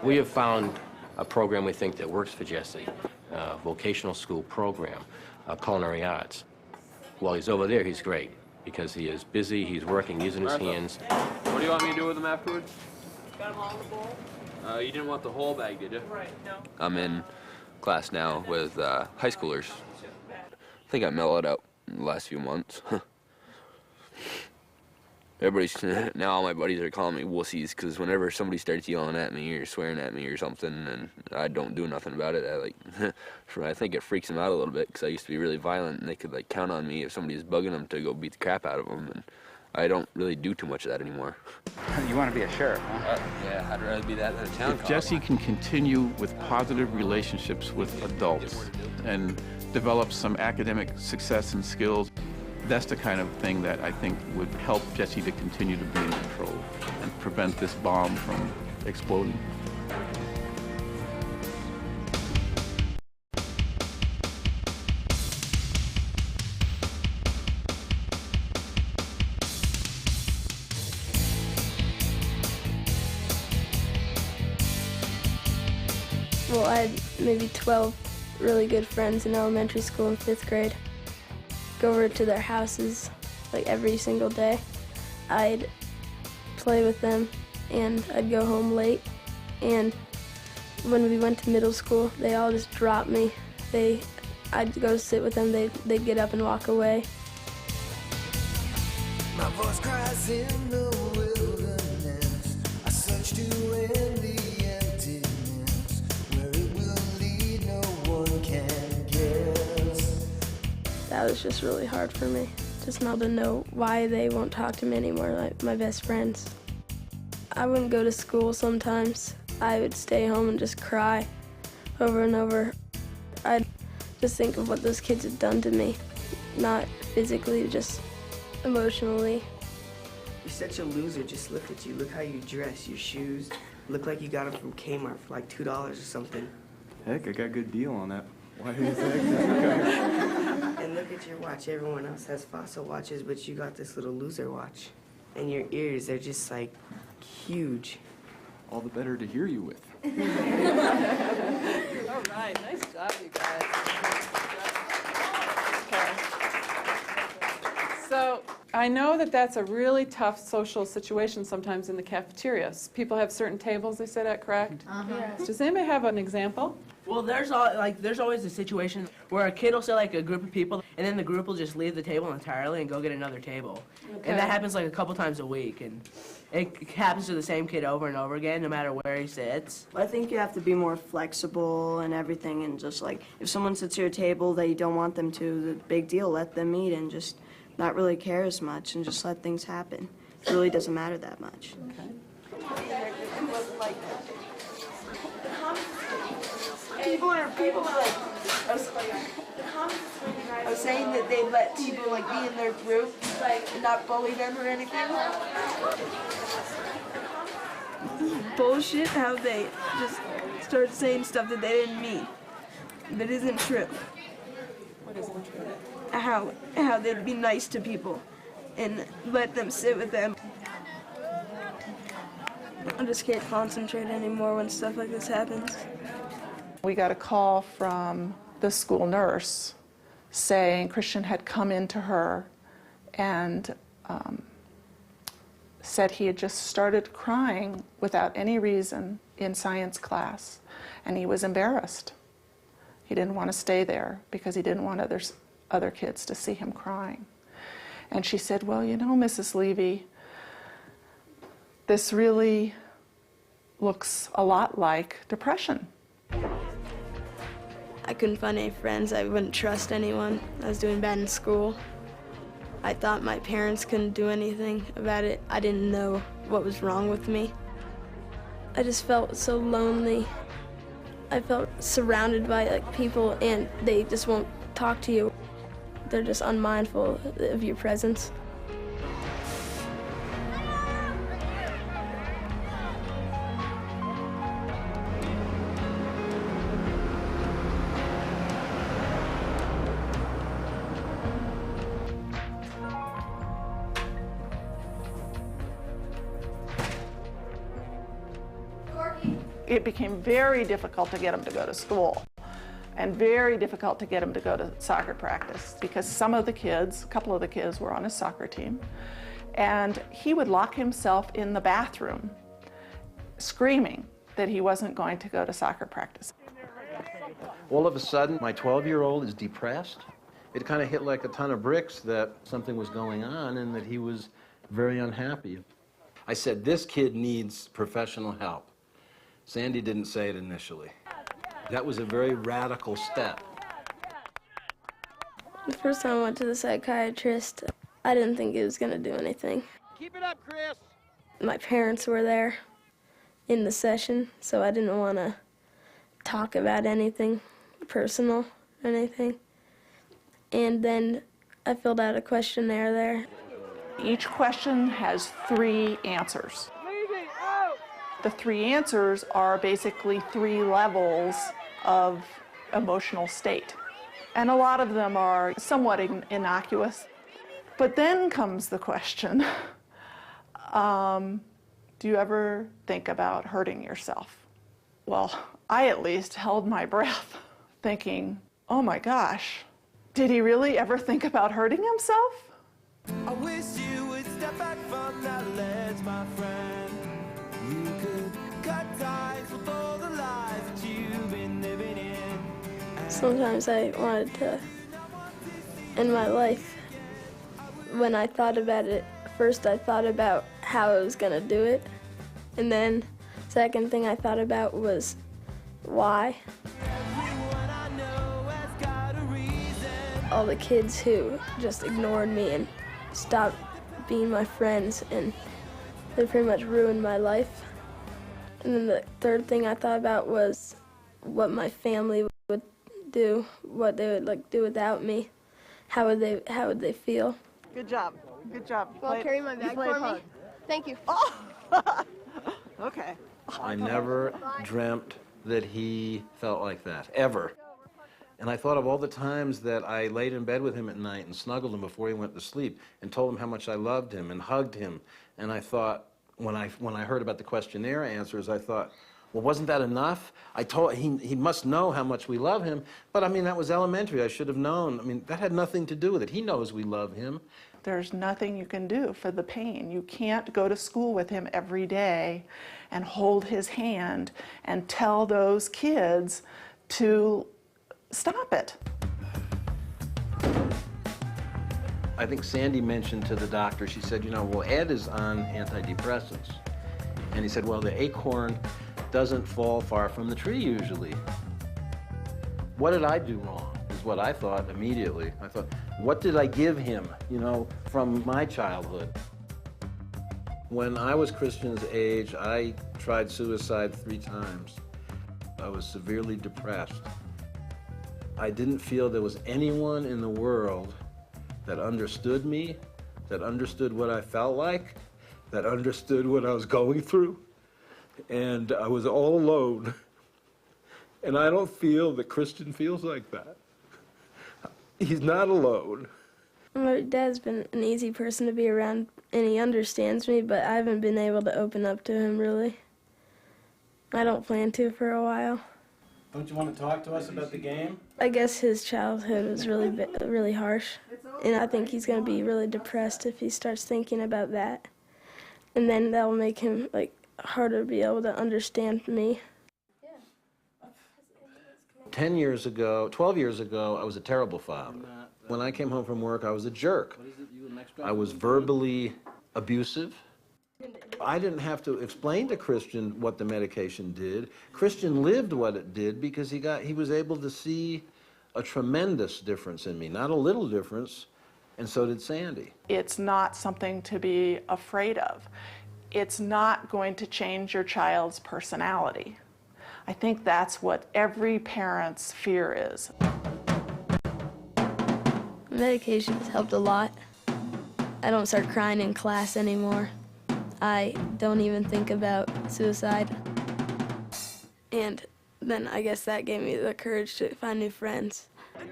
We have found a program we think that works for Jesse, a vocational school program, culinary arts. While he's over there, he's great, because he is busy, he's working, using his hands. What do you want me to do with them afterwards? Got them all in the bowl? You didn't want the whole bag, did you? Right, no. I'm in class now with high schoolers. I think I mellowed out in the last few months. Now all my buddies are calling me wussies, because whenever somebody starts yelling at me or swearing at me or something and I don't do nothing about it, I think it freaks them out a little bit, because I used to be really violent and they could count on me if somebody was bugging them to go beat the crap out of them, and I don't really do too much of that anymore. You want to be a sheriff, huh? Yeah, I'd rather be that than a town cop. If Jesse can continue with positive relationships with adults and develop some academic success and skills, that's the kind of thing that I think would help Jesse to continue to be in control and prevent this bomb from exploding. Well, I had maybe 12 really good friends in elementary school in 5th grade. Go over to their houses every single day. I'd play with them and I'd go home late. And when we went to middle school, they all just dropped me. I'd go sit with them, they'd get up and walk away. My voice cries in the wilderness. I search to end the emptiness. Where it will lead, no one can guess. That was just really hard for me, just not to know why they won't talk to me anymore, like my best friends. I wouldn't go to school sometimes. I would stay home and just cry over and over. I'd just think of what those kids had done to me, not physically, just emotionally. You're such a loser. Just look at you. Look how you dress. Your shoes look like you got them from Kmart for like $2 or something. Heck, I got a good deal on that. Why do you think that? And look at your watch. Everyone else has Fossil watches, but you got this little loser watch. And your ears, they're just huge. All the better to hear you with. All right, nice job, you guys. Okay. So I know that that's a really tough social situation sometimes in the cafeterias. People have certain tables they sit at, correct? Yes. Does anybody have an example? Well, there's always a situation where a kid will say a group of people, and then the group will just leave the table entirely and go get another table. Okay. And that happens a couple times a week, and it happens to the same kid over and over again, no matter where he sits. I think you have to be more flexible and everything, and just if someone sits at your table that you don't want them to, the big deal, let them eat and just not really care as much and just let things happen. It really doesn't matter that much. Okay. People are I was saying that they let people be in their group, and not bully them or anything. Bullshit how they just start saying stuff that they didn't mean. That isn't true. What isn't true? How they'd be nice to people and let them sit with them. I just can't concentrate anymore when stuff like this happens. We got a call from the school nurse saying Christian had come into her and said he had just started crying without any reason in science class, and he was embarrassed. He didn't want to stay there because he didn't want other kids to see him crying. And she said, well, you know, Mrs. Levy, this really looks a lot like depression. I couldn't find any friends. I wouldn't trust anyone. I was doing bad in school. I thought my parents couldn't do anything about it. I didn't know what was wrong with me. I just felt so lonely. I felt surrounded by people, and they just won't talk to you. They're just unmindful of your presence. It became very difficult to get him to go to school and very difficult to get him to go to soccer practice because some of the kids, a couple of the kids were on his soccer team, and he would lock himself in the bathroom screaming that he wasn't going to go to soccer practice. All of a sudden, my 12-year-old is depressed. It kind of hit like a ton of bricks that something was going on and that he was very unhappy. I said, this kid needs professional help. Sandy didn't say it initially. That was a very radical step. The first time I went to the psychiatrist, I didn't think it was going to do anything. Keep it up, Chris. My parents were there in the session, so I didn't want to talk about anything personal or anything. And then I filled out a questionnaire there. Each question has 3 answers. The 3 answers are basically 3 levels of emotional state. And a lot of them are somewhat innocuous. But then comes the question, do you ever think about hurting yourself? Well, I at least held my breath, thinking, oh my gosh, did he really ever think about hurting himself? I wish you would step back from that ledge, my friend. You could cut ties with all the lies that you've been living in. Sometimes I wanted to end my life. When I thought about it, first I thought about how I was going to do it. And then second thing I thought about was why. All the kids who just ignored me and stopped being my friends, and they pretty much ruined my life. And then the third thing I thought about was what my family would do, what they would do without me. How would they feel? Good job. Good job. Well, carry my bag for me. Thank you. Okay. I never dreamt that he felt like that, ever. And I thought of all the times that I laid in bed with him at night and snuggled him before he went to sleep and told him how much I loved him and hugged him. And I thought, when I heard about the questionnaire answers, I thought, well, wasn't that enough? I told he must know how much we love him. But I mean, that was elementary. I should have known. I mean, that had nothing to do with it. He knows we love him. There's nothing you can do for the pain. You can't go to school with him every day and hold his hand and tell those kids to stop it. I think Sandy mentioned to the doctor, she said, you know, well, Ed is on antidepressants. And he said, well, the acorn doesn't fall far from the tree usually. What did I do wrong is what I thought immediately. I thought, what did I give him, you know, from my childhood? When I was Christian's age, I tried suicide 3 times. I was severely depressed. I didn't feel there was anyone in the world that understood me, that understood what I felt like, that understood what I was going through. And I was all alone. And I don't feel that Christian feels like that. He's not alone. My dad's been an easy person to be around, and he understands me, but I haven't been able to open up to him, really. I don't plan to for a while. Don't you want to talk to us about the game? I guess his childhood was really harsh, and I think he's going to be really depressed if he starts thinking about that. and then that'll make him like harder to be able to understand me. 10 years ago, 12 years ago, I was a terrible father. When I came home from work, I was a jerk. I was verbally abusive. I didn't have to explain to Christian what the medication did. Christian lived what it did because he was able to see a tremendous difference in me, not a little difference, and so did Sandy. It's not something to be afraid of. It's not going to change your child's personality. I think that's what every parent's fear is. Medication has helped a lot. I don't start crying in class anymore. I don't even think about suicide. And then I guess that gave me the courage to find new friends.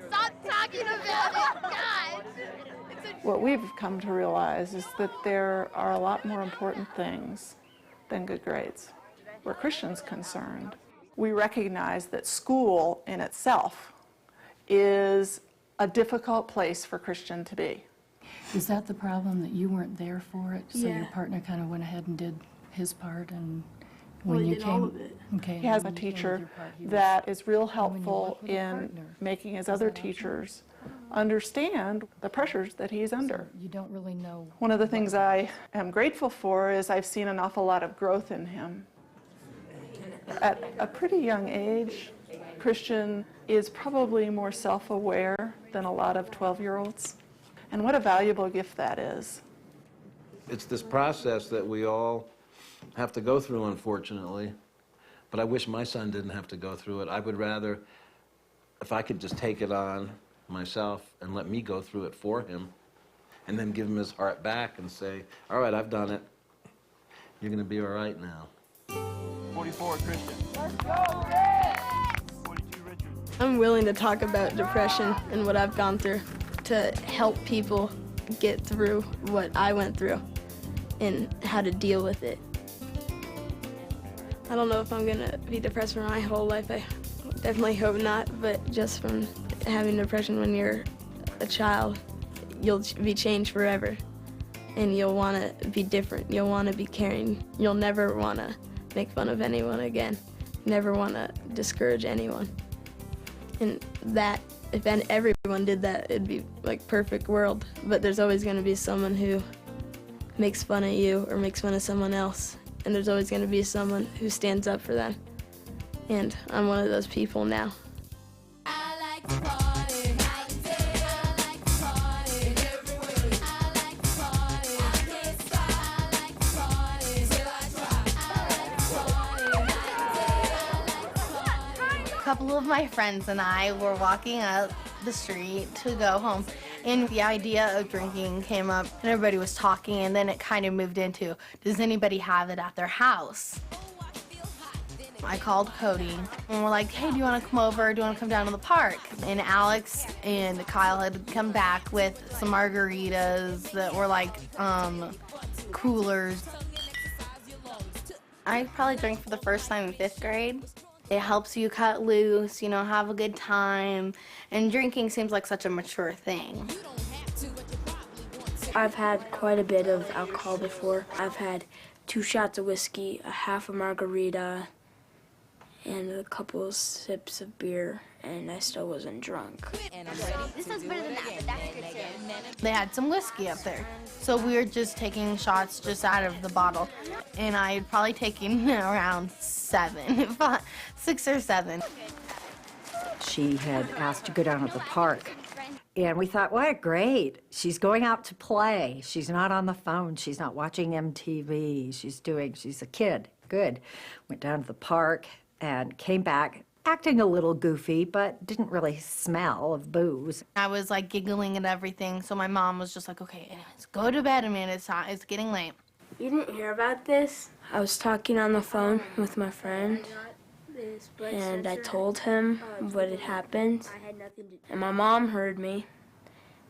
Stop talking about it, God! What we've come to realize is that there are a lot more important things than good grades. Where Christian's concerned, we recognize that school in itself is a difficult place for Christian to be. Is that the problem, that you weren't there for it? So Yeah. your partner kind of went ahead and did his part, and Well, when he you did came, all of it. okay, He has a when you came with teacher your part, he was- that is real when you helpful work with a in partner, making his other teachers understand the pressures that he's under. you don't really know. One of the things I am grateful for is I've seen an awful lot of growth in him. At a pretty young age, Christian is probably more self-aware than a lot of 12-year-olds. And what a valuable gift that is. It's this process that we all have to go through, unfortunately. But I wish my son didn't have to go through it. I would rather, if I could just take it on myself and let me go through it for him, and then give him his heart back and say, all right, I've done it. You're going to be all right now. 44, Christian. Let's go, Red! 42, Richard. I'm willing to talk about depression and what I've gone through to help people get through what I went through and how to deal with it. I don't know if I'm gonna be depressed for my whole life. I definitely hope not, but just from having depression when you're a child, you'll be changed forever. And you'll wanna be different. You'll wanna be caring. You'll never wanna make fun of anyone again. Never wanna discourage anyone. And that, if everyone did that, it'd be like perfect world. But there's always gonna be someone who makes fun of you or makes fun of someone else. And there's always gonna be someone who stands up for them. And I'm one of those people now. A couple of my friends and I were walking up the street to go home, and the idea of drinking came up, and everybody was talking, and then it kind of moved into, does anybody have it at their house? I called Cody, and we're like, hey, do you want to come over? Do you want to come down to the park? And Alex and Kyle had come back with some margaritas that were like coolers. I probably drank for the first time in 5th grade. It helps you cut loose, you know, have a good time. And drinking seems like such a mature thing. I've had quite a bit of alcohol before. I've had 2 shots of whiskey, a half a margarita, and a couple of sips of beer, and I still wasn't drunk. This sounds better than that, but that's good too. They had some whiskey up there. So we were just taking shots just out of the bottle. And I had probably taken around 7, 6 or 7. She had asked to go down to the park. And we thought, what great. She's going out to play. She's not on the phone. She's not watching MTV. She's a kid. Good. Went down to the park and came back acting a little goofy, but didn't really smell of booze. I was like giggling at everything. So my mom was just like, okay, anyways, go to bed, Amanda. It's getting late. You didn't hear about this? I was talking on the phone with my friend, and I told him what had happened, and my mom heard me,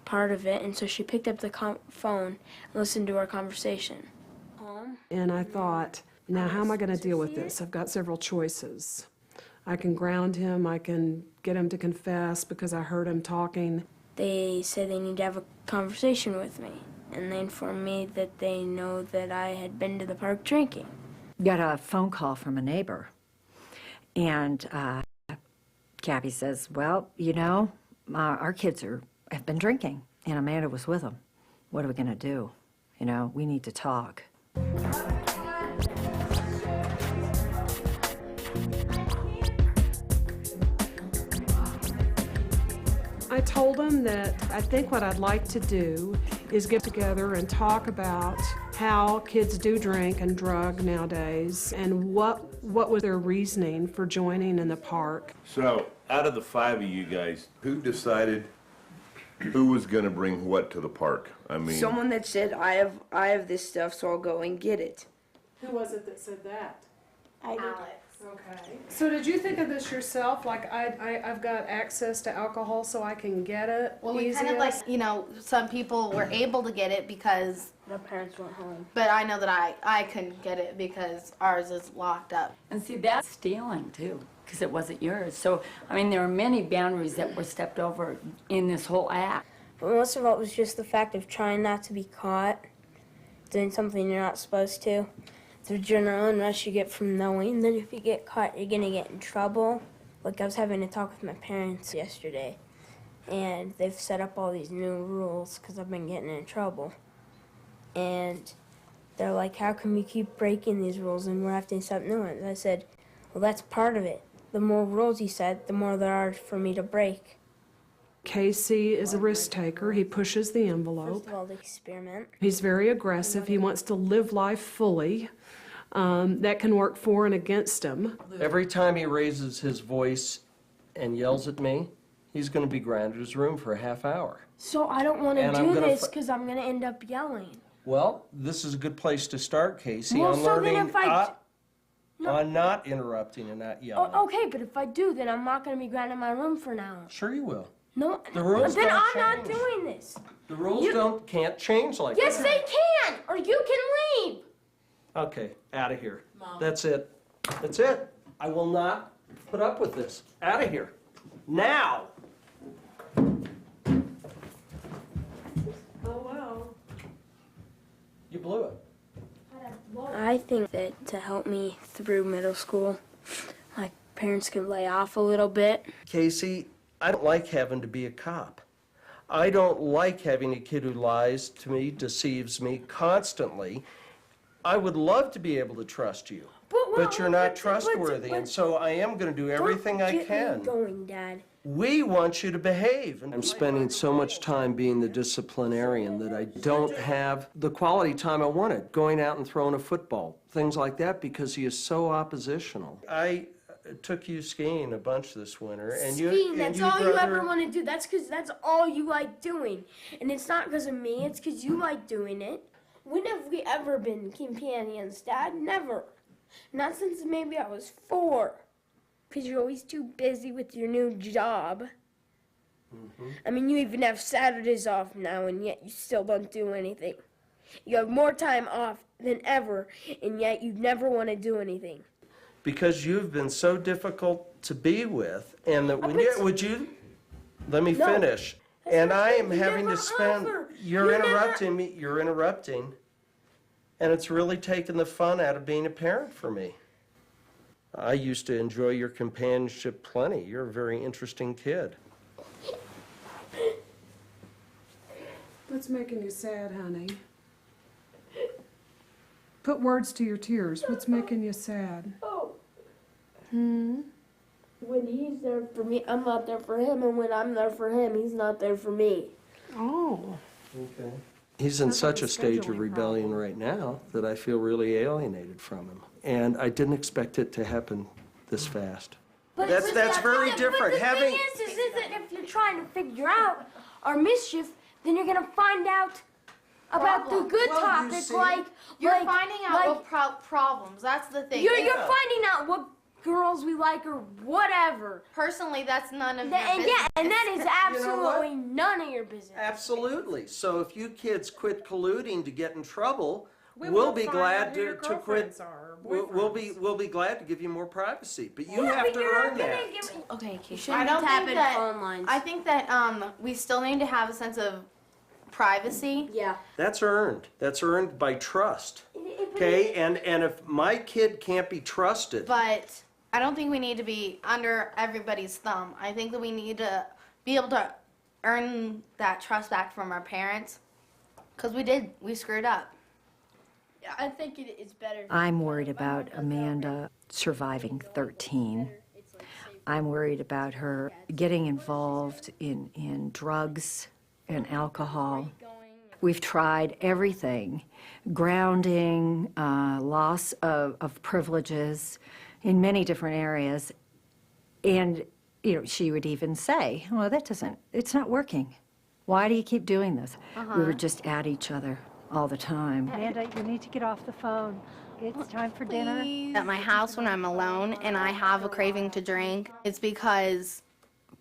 part of it, and so she picked up the phone and listened to our conversation. And I thought, now how am I going to deal with this? I've got several choices. I can ground him, I can get him to confess because I heard him talking. They said they need to have a conversation with me. and they informed me that they know that I had been to the park drinking. Got a phone call from a neighbor, and Gabby says, well, you know, our kids have been drinking, and Amanda was with them. What are we going to do? You know, we need to talk. I told him that I think what I'd like to do is get together and talk about how kids do drink and drug nowadays and what was their reasoning for joining in the park. So, out of the 5 of you guys, who decided who was going to bring what to the park? I mean, Someone that said, I have this stuff, so I'll go and get it. Who was it that said that? Alex. Okay. So did you think of this yourself? Like, I've got access to alcohol so I can get it Well, we kind of like, easiest? you know, some people were able to get it because their parents went home. But I know that I couldn't get it because ours is locked up. And see, that's stealing too, because it wasn't yours. So, I mean, there are many boundaries that were stepped over in this whole act. But most of all, it was just the fact of trying not to be caught doing something you're not supposed to. The adrenaline rush you get from knowing that if you get caught, you're gonna get in trouble. Like, I was having a talk with my parents yesterday, and they've set up all these new rules because I've been getting in trouble. And they're like, how come you keep breaking these rules and we're having to set new ones? I said, well, that's part of it. The more rules you set, the more there are for me to break. Casey is a risk taker. He pushes the envelope. First of all, the experiment. He's very aggressive. He wants to live life fully. That can work for and against him. Every time he raises his voice and yells at me, he's going to be grounded in his room for a half hour. So I don't want to And I'm do gonna this because I'm going to end up yelling. Well, this is a good place to start, Casey, Well, on so then learning, if I- on not interrupting and not yelling. Okay, but if I do, then I'm not going to be grounded in my room for an hour. Sure you will. No, The rules then don't I'm not change. doing this. The rules can't change like Yes, that. they can, or you can leave. Okay, out of here. That's it. That's it. I will not put up with this. Out of here. Now. Oh, well. You blew it. I think that to help me through middle school, my parents could lay off a little bit. Casey, I don't like having to be a cop. I don't like having a kid who lies to me, deceives me constantly. I would love to be able to trust you, but you're not trustworthy, and so I am going to do everything I can. Get me going, Dad. We want you to behave. And I'm spending so much time being the disciplinarian that I don't have the quality time I wanted, going out and throwing a football, things like that, because he is so oppositional. I took you skiing a bunch this winter, and Skiing, that's all you ever brother- want to do. That's because that's all you like doing. And it's not because of me, it's because you like doing it. When have we ever been companions, Dad? Never. Not since maybe I was 4. Because you're always too busy with your new job. I mean, you even have Saturdays off now, and yet you still don't do anything. You have more time off than ever, and yet you never want to do anything. Because you've been so difficult to be with, and that when you, would you, let me No. finish. And I am You having never to spend, offer. you're You never- interrupting me, you're interrupting. And it's really taken the fun out of being a parent for me. I used to enjoy your companionship plenty. You're a very interesting kid. What's making you sad, honey? Put words to your tears. What's making you sad? Oh. Hmm? When he's there for me, I'm not there for him, and when I'm there for him, he's not there for me. Oh. Okay. He's in such a stage of rebellion right now that I feel really alienated from him. And I didn't expect it to happen this fast. That's very different. But the Having thing is that if you're trying to figure out our mischief, then you're gonna find out about the good topic, You're like finding out what problems. That's the thing. You're finding out what girls we like or whatever. Personally, that's none of your And business. yeah, and that is You know what? absolutely none of your business. Absolutely. So if you kids quit colluding to get in trouble, We we'll won't be find glad out who your to quit. girlfriends are, We'll be glad to give you more privacy, but you Yeah, have but to you're not earn gonna that. give me- Okay, Keisha. shouldn't I don't be tapping think that. phone lines. I think that we still need to have a sense of privacy. Yeah. That's earned. That's earned by trust. Okay, and if my kid can't be trusted, But I don't think we need to be under everybody's thumb. I think that we need to be able to earn that trust back from our parents. Because we screwed up. Yeah, I think it's better. I'm worried about Amanda surviving 13. I'm worried about her getting involved in drugs and alcohol. We've tried everything, grounding, loss of privileges in many different areas. And, you know, she would even say, well, it's not working. Why do you keep doing this? We were just at each other all the time. Amanda, you need to get off the phone. It's time for dinner. At my house when I'm alone and I have a craving to drink, it's because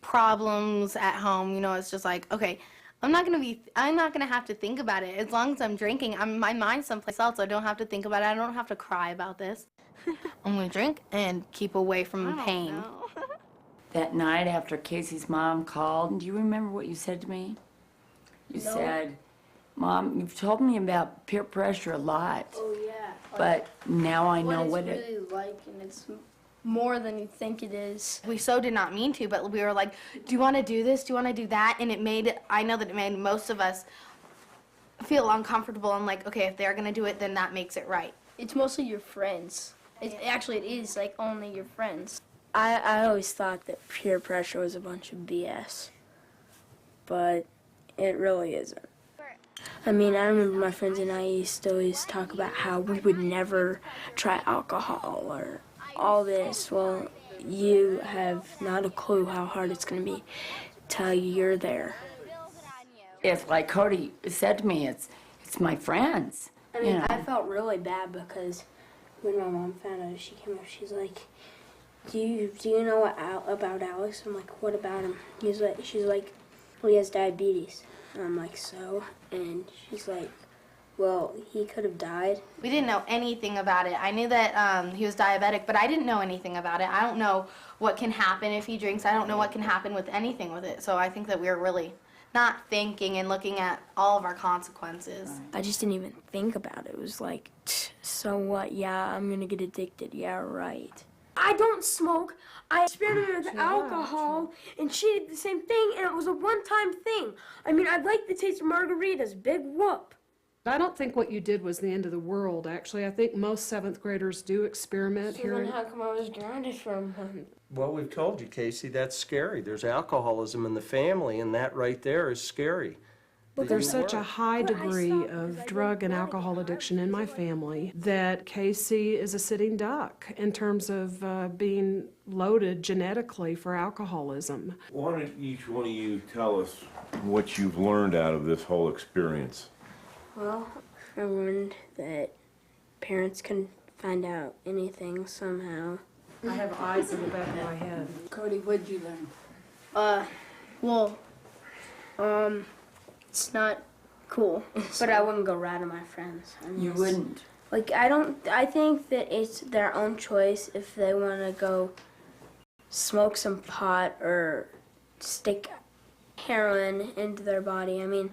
problems at home, you know, it's just like, okay, I'm not gonna have to think about it. As long as I'm drinking, my mind's someplace else. I don't have to think about it. I don't have to cry about this. I'm gonna drink and keep away from pain. That night after Casey's mom called, do you remember what you said to me? You said, Mom, you've told me about peer pressure a lot. Oh, yeah. But now I know what what it's really like, and it's more than you think it is. We so did not mean to, but we were like, do you want to do this? Do you want to do that? And I know that it made most of us feel uncomfortable. I'm like, okay, if they're going to do it, then that makes it right. It's mostly your friends. Actually, it is like only your friends. I always thought that peer pressure was a bunch of BS, but it really isn't. I mean, I remember my friends and I used to always talk about how we would never try alcohol or all this. Well, you have not a clue how hard it's going to be till you're there. It's like Cody said to me, it's my friends. I mean, I felt really bad because when my mom found out, she came up, she's like, do you know about Alex? I'm like, what about him? She's like, well, he has diabetes. And I'm like, so? And she's like, well, he could have died. We didn't know anything about it. I knew that he was diabetic, but I didn't know anything about it. I don't know what can happen if he drinks. I don't know what can happen with anything with it. So I think that we're really not thinking and looking at all of our consequences. I just didn't even think about it. It was like, so what? Yeah, I'm going to get addicted. Yeah, right. I don't smoke. I experimented with alcohol, and she did the same thing, and it was a one-time thing. I mean, I like the taste of margaritas. Big whoop. I don't think what you did was the end of the world, actually. I think most 7th graders do experiment here. Then how come I was grounded for a month? well, we've told you, Casey, that's scary. There's alcoholism in the family, and that right there is scary. But there's such a high degree of drug and alcohol addiction in my family that Casey is a sitting duck in terms of being loaded genetically for alcoholism. Why don't each one of you tell us what you've learned out of this whole experience? Well, I learned that parents can find out anything somehow. I have eyes in the back of my head. Cody, what'd you learn? It's not cool, but I wouldn't go rat at my friends. You wouldn't? Like, I think that it's their own choice if they want to go smoke some pot or stick heroin into their body. I mean,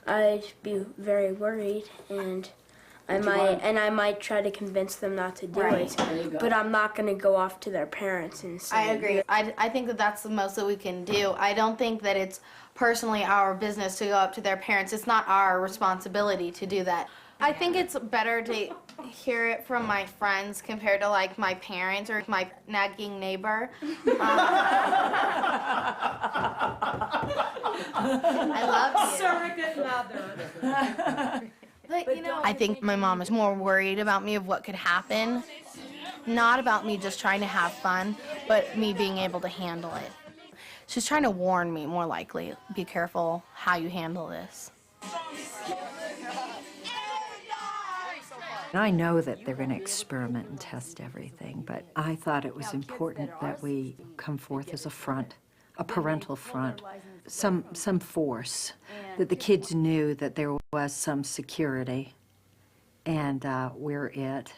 I'd be very worried, and I might try to convince them not to do it. But I'm not going to go off to their parents and say. I agree. I think that that's the most that we can do. I don't think that it's personally our business to go up to their parents. It's not our responsibility to do that. I think it's better to hear it from my friends compared to like my parents or my nagging neighbor. I love you. Surrogate mother. But, you know, I think my mom is more worried about me of what could happen, not about me just trying to have fun, but me being able to handle it. She's trying to warn me, more likely, be careful how you handle this. I know that they're going to experiment and test everything, but I thought it was important that we come forth as a front, a parental front, some force, that the kids knew that there was some security, and we're it.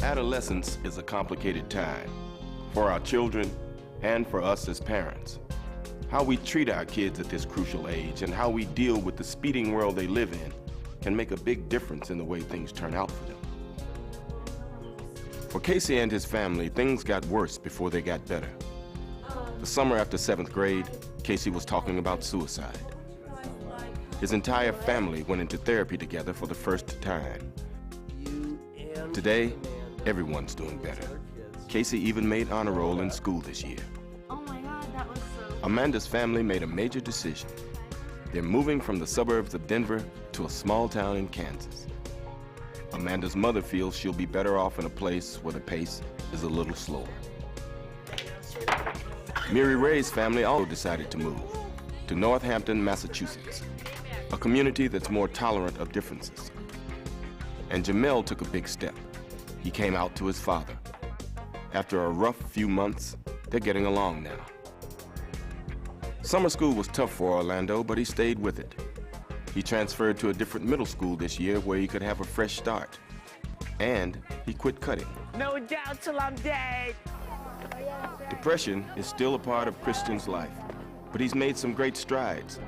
Adolescence is a complicated time for our children and for us as parents. How we treat our kids at this crucial age and how we deal with the speeding world they live in can make a big difference in the way things turn out for them. For Casey and his family, things got worse before they got better. The summer after 7th grade, Casey was talking about suicide. His entire family went into therapy together for the first time. Today, everyone's doing better. Casey even made honor roll in school this year. Oh my God, that was so... Amanda's family made a major decision. They're moving from the suburbs of Denver to a small town in Kansas. Amanda's mother feels she'll be better off in a place where the pace is a little slower. Miri Ray's family also decided to move to Northampton, Massachusetts, a community that's more tolerant of differences. And Jamel took a big step. He came out to his father. After a rough few months, they're getting along now. Summer school was tough for Orlando, but he stayed with it. He transferred to a different middle school this year where he could have a fresh start. And he quit cutting. No doubt till I'm dead. Depression is still a part of Christian's life, but he's made some great strides.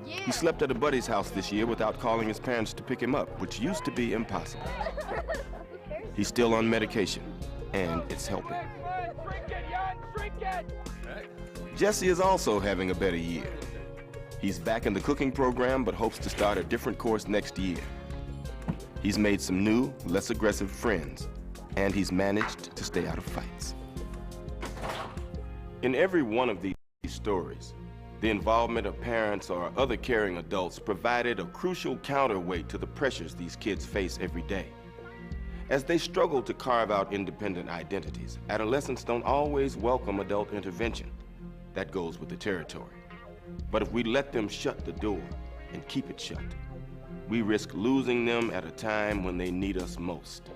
He slept at a buddy's house this year without calling his parents to pick him up, which used to be impossible. He's still on medication, and it's helping. Jesse is also having a better year. He's back in the cooking program, but hopes to start a different course next year. He's made some new, less aggressive friends, and he's managed to stay out of fights. In every one of these stories, the involvement of parents or other caring adults provided a crucial counterweight to the pressures these kids face every day. As they struggle to carve out independent identities, adolescents don't always welcome adult intervention. That goes with the territory. But if we let them shut the door and keep it shut, we risk losing them at a time when they need us most.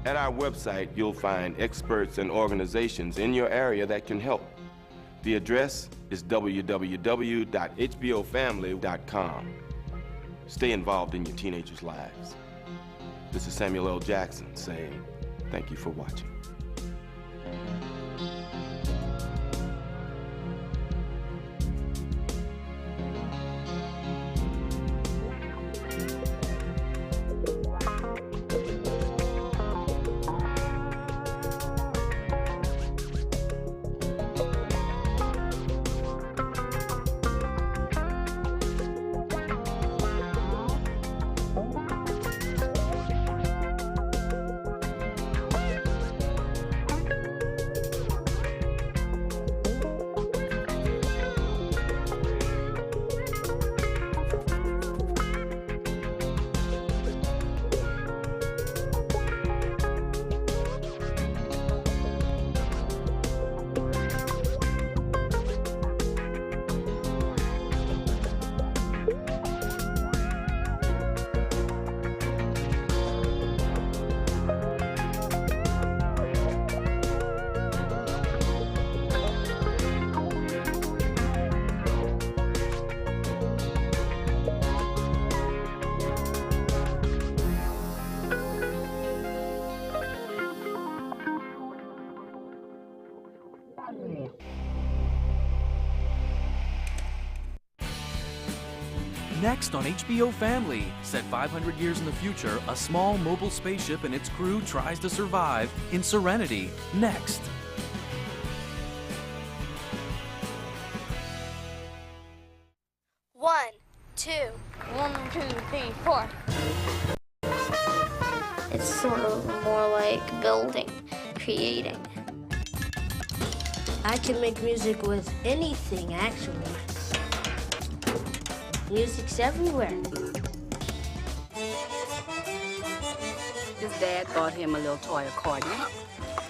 At our website, you'll find experts and organizations in your area that can help. The address is www.hbofamily.com. Stay involved in your teenagers' lives. This is Samuel L. Jackson saying thank you for watching. Next on HBO Family, set 500 years in the future, a small mobile spaceship and its crew tries to survive in Serenity. Next. One, two, 1, 2, 3, 4. It's sort of more like building, creating. I can make music with anything, actually. Music's everywhere. His dad bought him a little toy accordion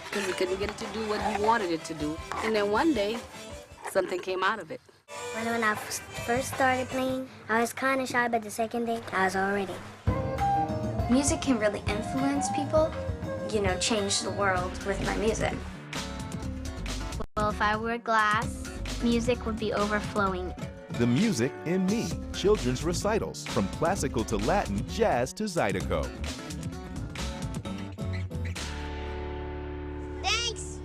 because he couldn't get it to do what he wanted it to do. And then one day, something came out of it. When I first started playing, I was kind of shy, but the second day, I was all ready. Music can really influence people, you know, change the world with my music. Well, if I were glass, music would be overflowing. The Music in Me, children's recitals, from classical to Latin, jazz to Zydeco. Thanks!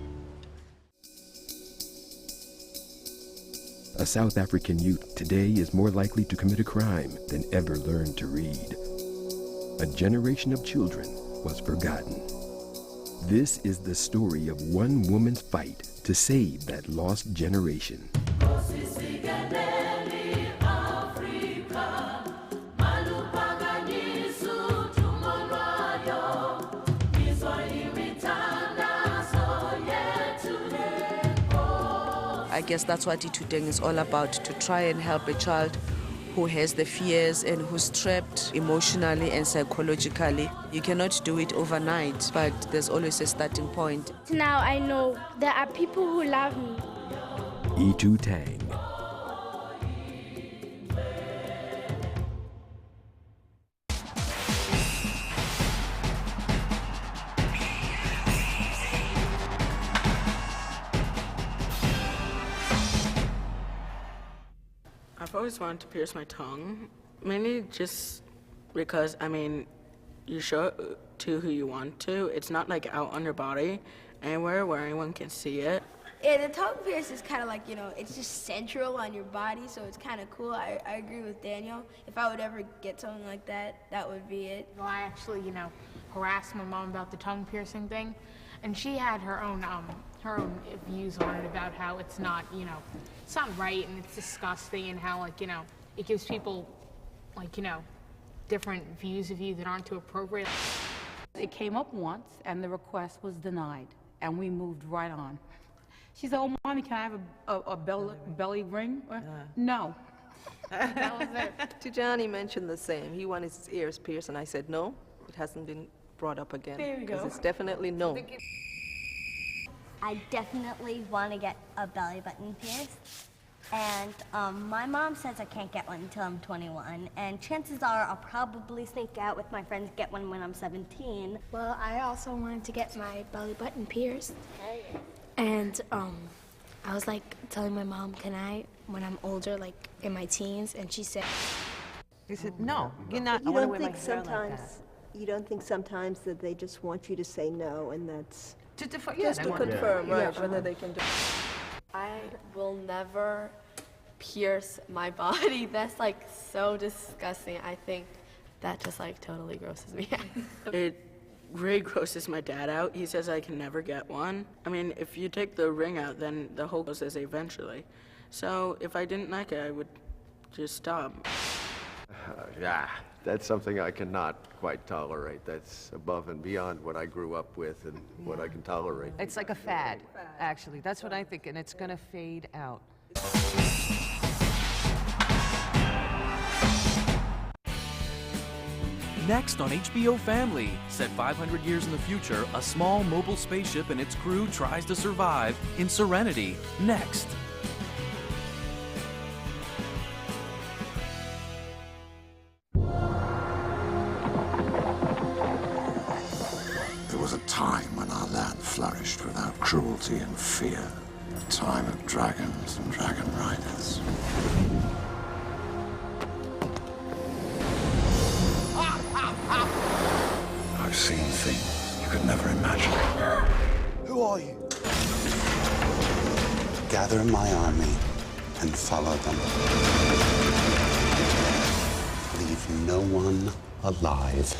A South African youth today is more likely to commit a crime than ever learn to read. A generation of children was forgotten. This is the story of one woman's fight to save that lost generation. I guess that's what Itudeng is all about, to try and help a child who has the fears and who's trapped emotionally and psychologically. You cannot do it overnight, but there's always a starting point. Now I know there are people who love me. Itudeng. I've always wanted to pierce my tongue, mainly just because, I mean, you show it to who you want to. It's not like out on your body anywhere where anyone can see it. Yeah, the tongue pierce is kind of like, you know, it's just central on your body, so it's kind of cool. I agree with Daniel. If I would ever get something like that, that would be it. Well, I actually, harassed my mom about the tongue piercing thing, and she had her own views on it about how it's not, it's not right and it's disgusting and how, it gives people, different views of you that aren't too appropriate. It came up once and the request was denied, and we moved right on. She said, "Oh, Mommy, can I have a belly ring?" No. That was it. Tijani mentioned the same. He wanted his ears pierced, and I said, no, it hasn't been brought up again. There you go. Because it's definitely no. I definitely want to get a belly button pierced. And my mom says I can't get one until I'm 21. And chances are I'll probably sneak out with my friends, get one when I'm 17. Well, I also wanted to get my belly button pierced. And I was telling my mom, can I, when I'm older, in my teens? And she said, He said, no, you're not. You don't think sometimes, you don't think sometimes that they just want you to say no, and that's just to confirm, right, whether they can do. I will never pierce my body. That's so disgusting. I think that just totally grosses me out. It really grosses my dad out. He says I can never get one. I mean, if you take the ring out, then the hole goes eventually. So if I didn't like it, I would just stop. Yeah, that's something I cannot quite tolerate. That's above and beyond what I grew up with and what I can tolerate. It's like a fad, actually. That's what I think, and it's going to fade out. Next on HBO Family, set 500 years in the future, a small mobile spaceship and its crew tries to survive in Serenity. Next. There was a time when our land flourished without cruelty and fear. A time of dragons and dragon riders. I've seen things you could never imagine. Who are you? Gather my army and follow them. Leave no one alive.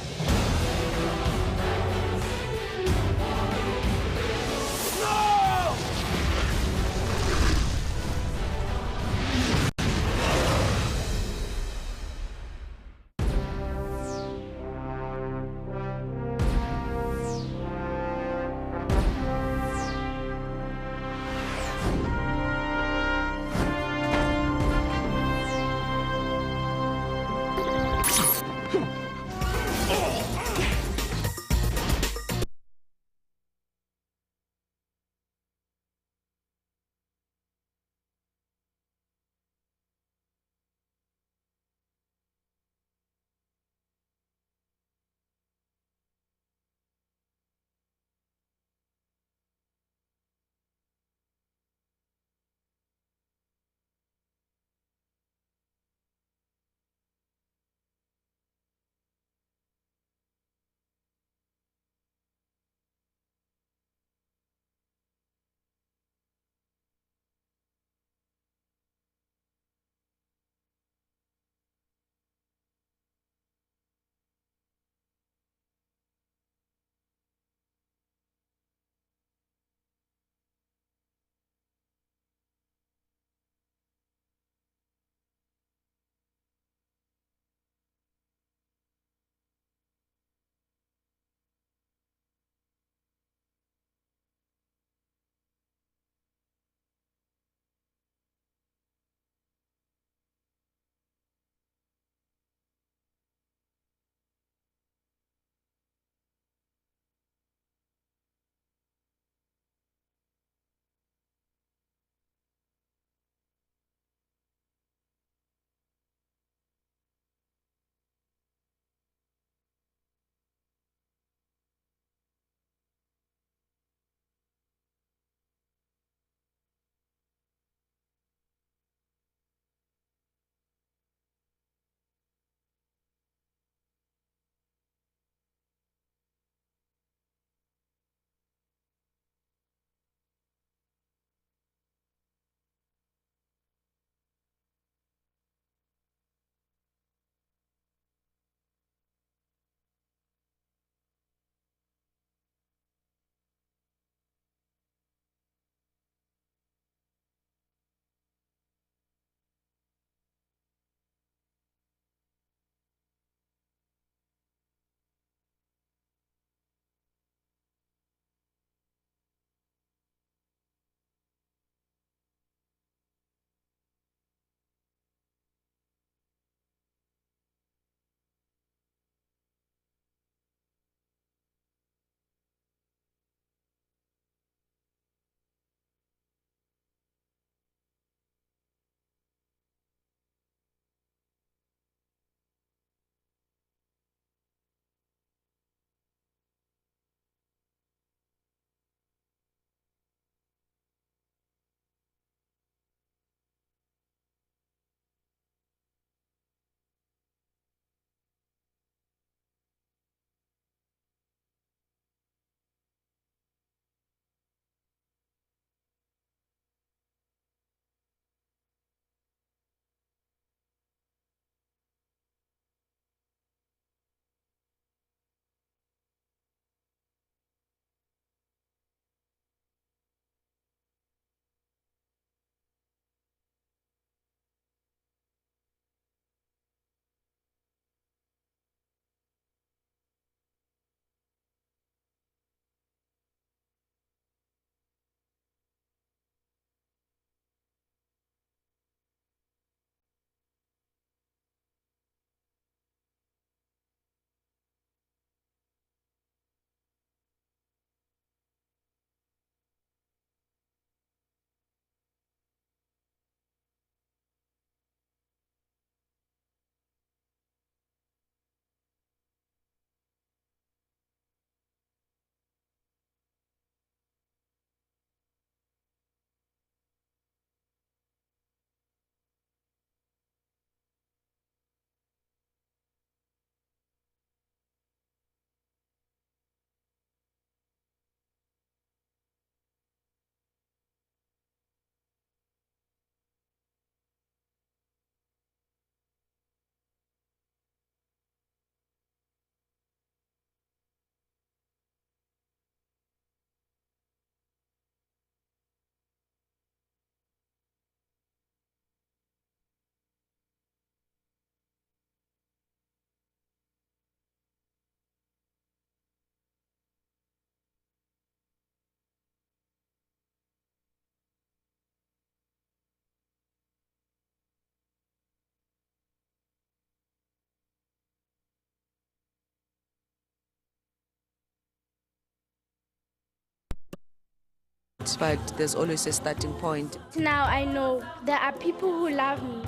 but there's always a starting point. Now I know there are people who love me.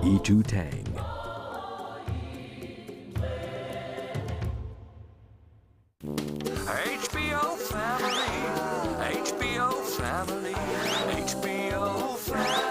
E2 Tang. HBO family, HBO family, HBO family.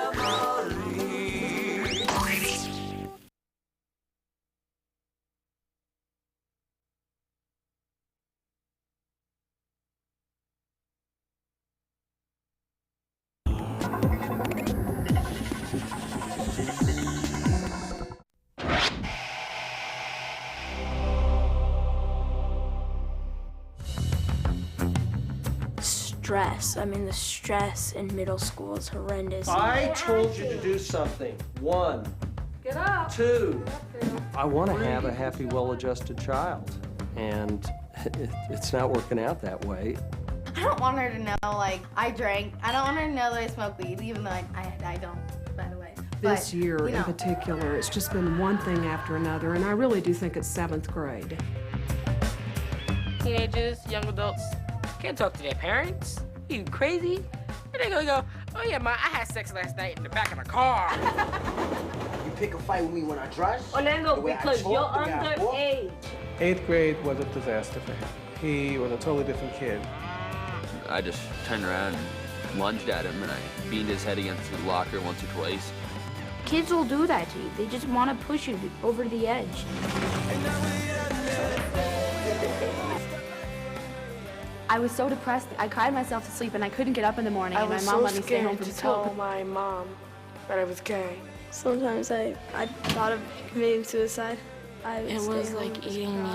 Stress. I mean, the stress in middle school is horrendous. I told you to do something. 1, Get up. 2. I want to have a happy, well-adjusted child, and it's not working out that way. I don't want her to know, like, I drank. I don't want her to know that I smoke weed, even though I don't, by the way. This But, year you know, in particular, it's just been one thing after another, and I really do think it's 7th grade. Teenagers, young adults, can't talk to their parents. You crazy? And they gonna go, oh yeah, ma, I had sex last night in the back of my car. You pick a fight with me when I dress? Orlando, because you're underage. 8th grade was a disaster for him. He was a totally different kid. I just turned around and lunged at him, and I beamed his head against the locker once or twice. Kids will do that to you. They just want to push you over the edge. I was so depressed, I cried myself to sleep and I couldn't get up in the morning, and my mom let me stay home from school. I was so scared to tell my mom that I was gay. Sometimes I thought of committing suicide. It was like eating me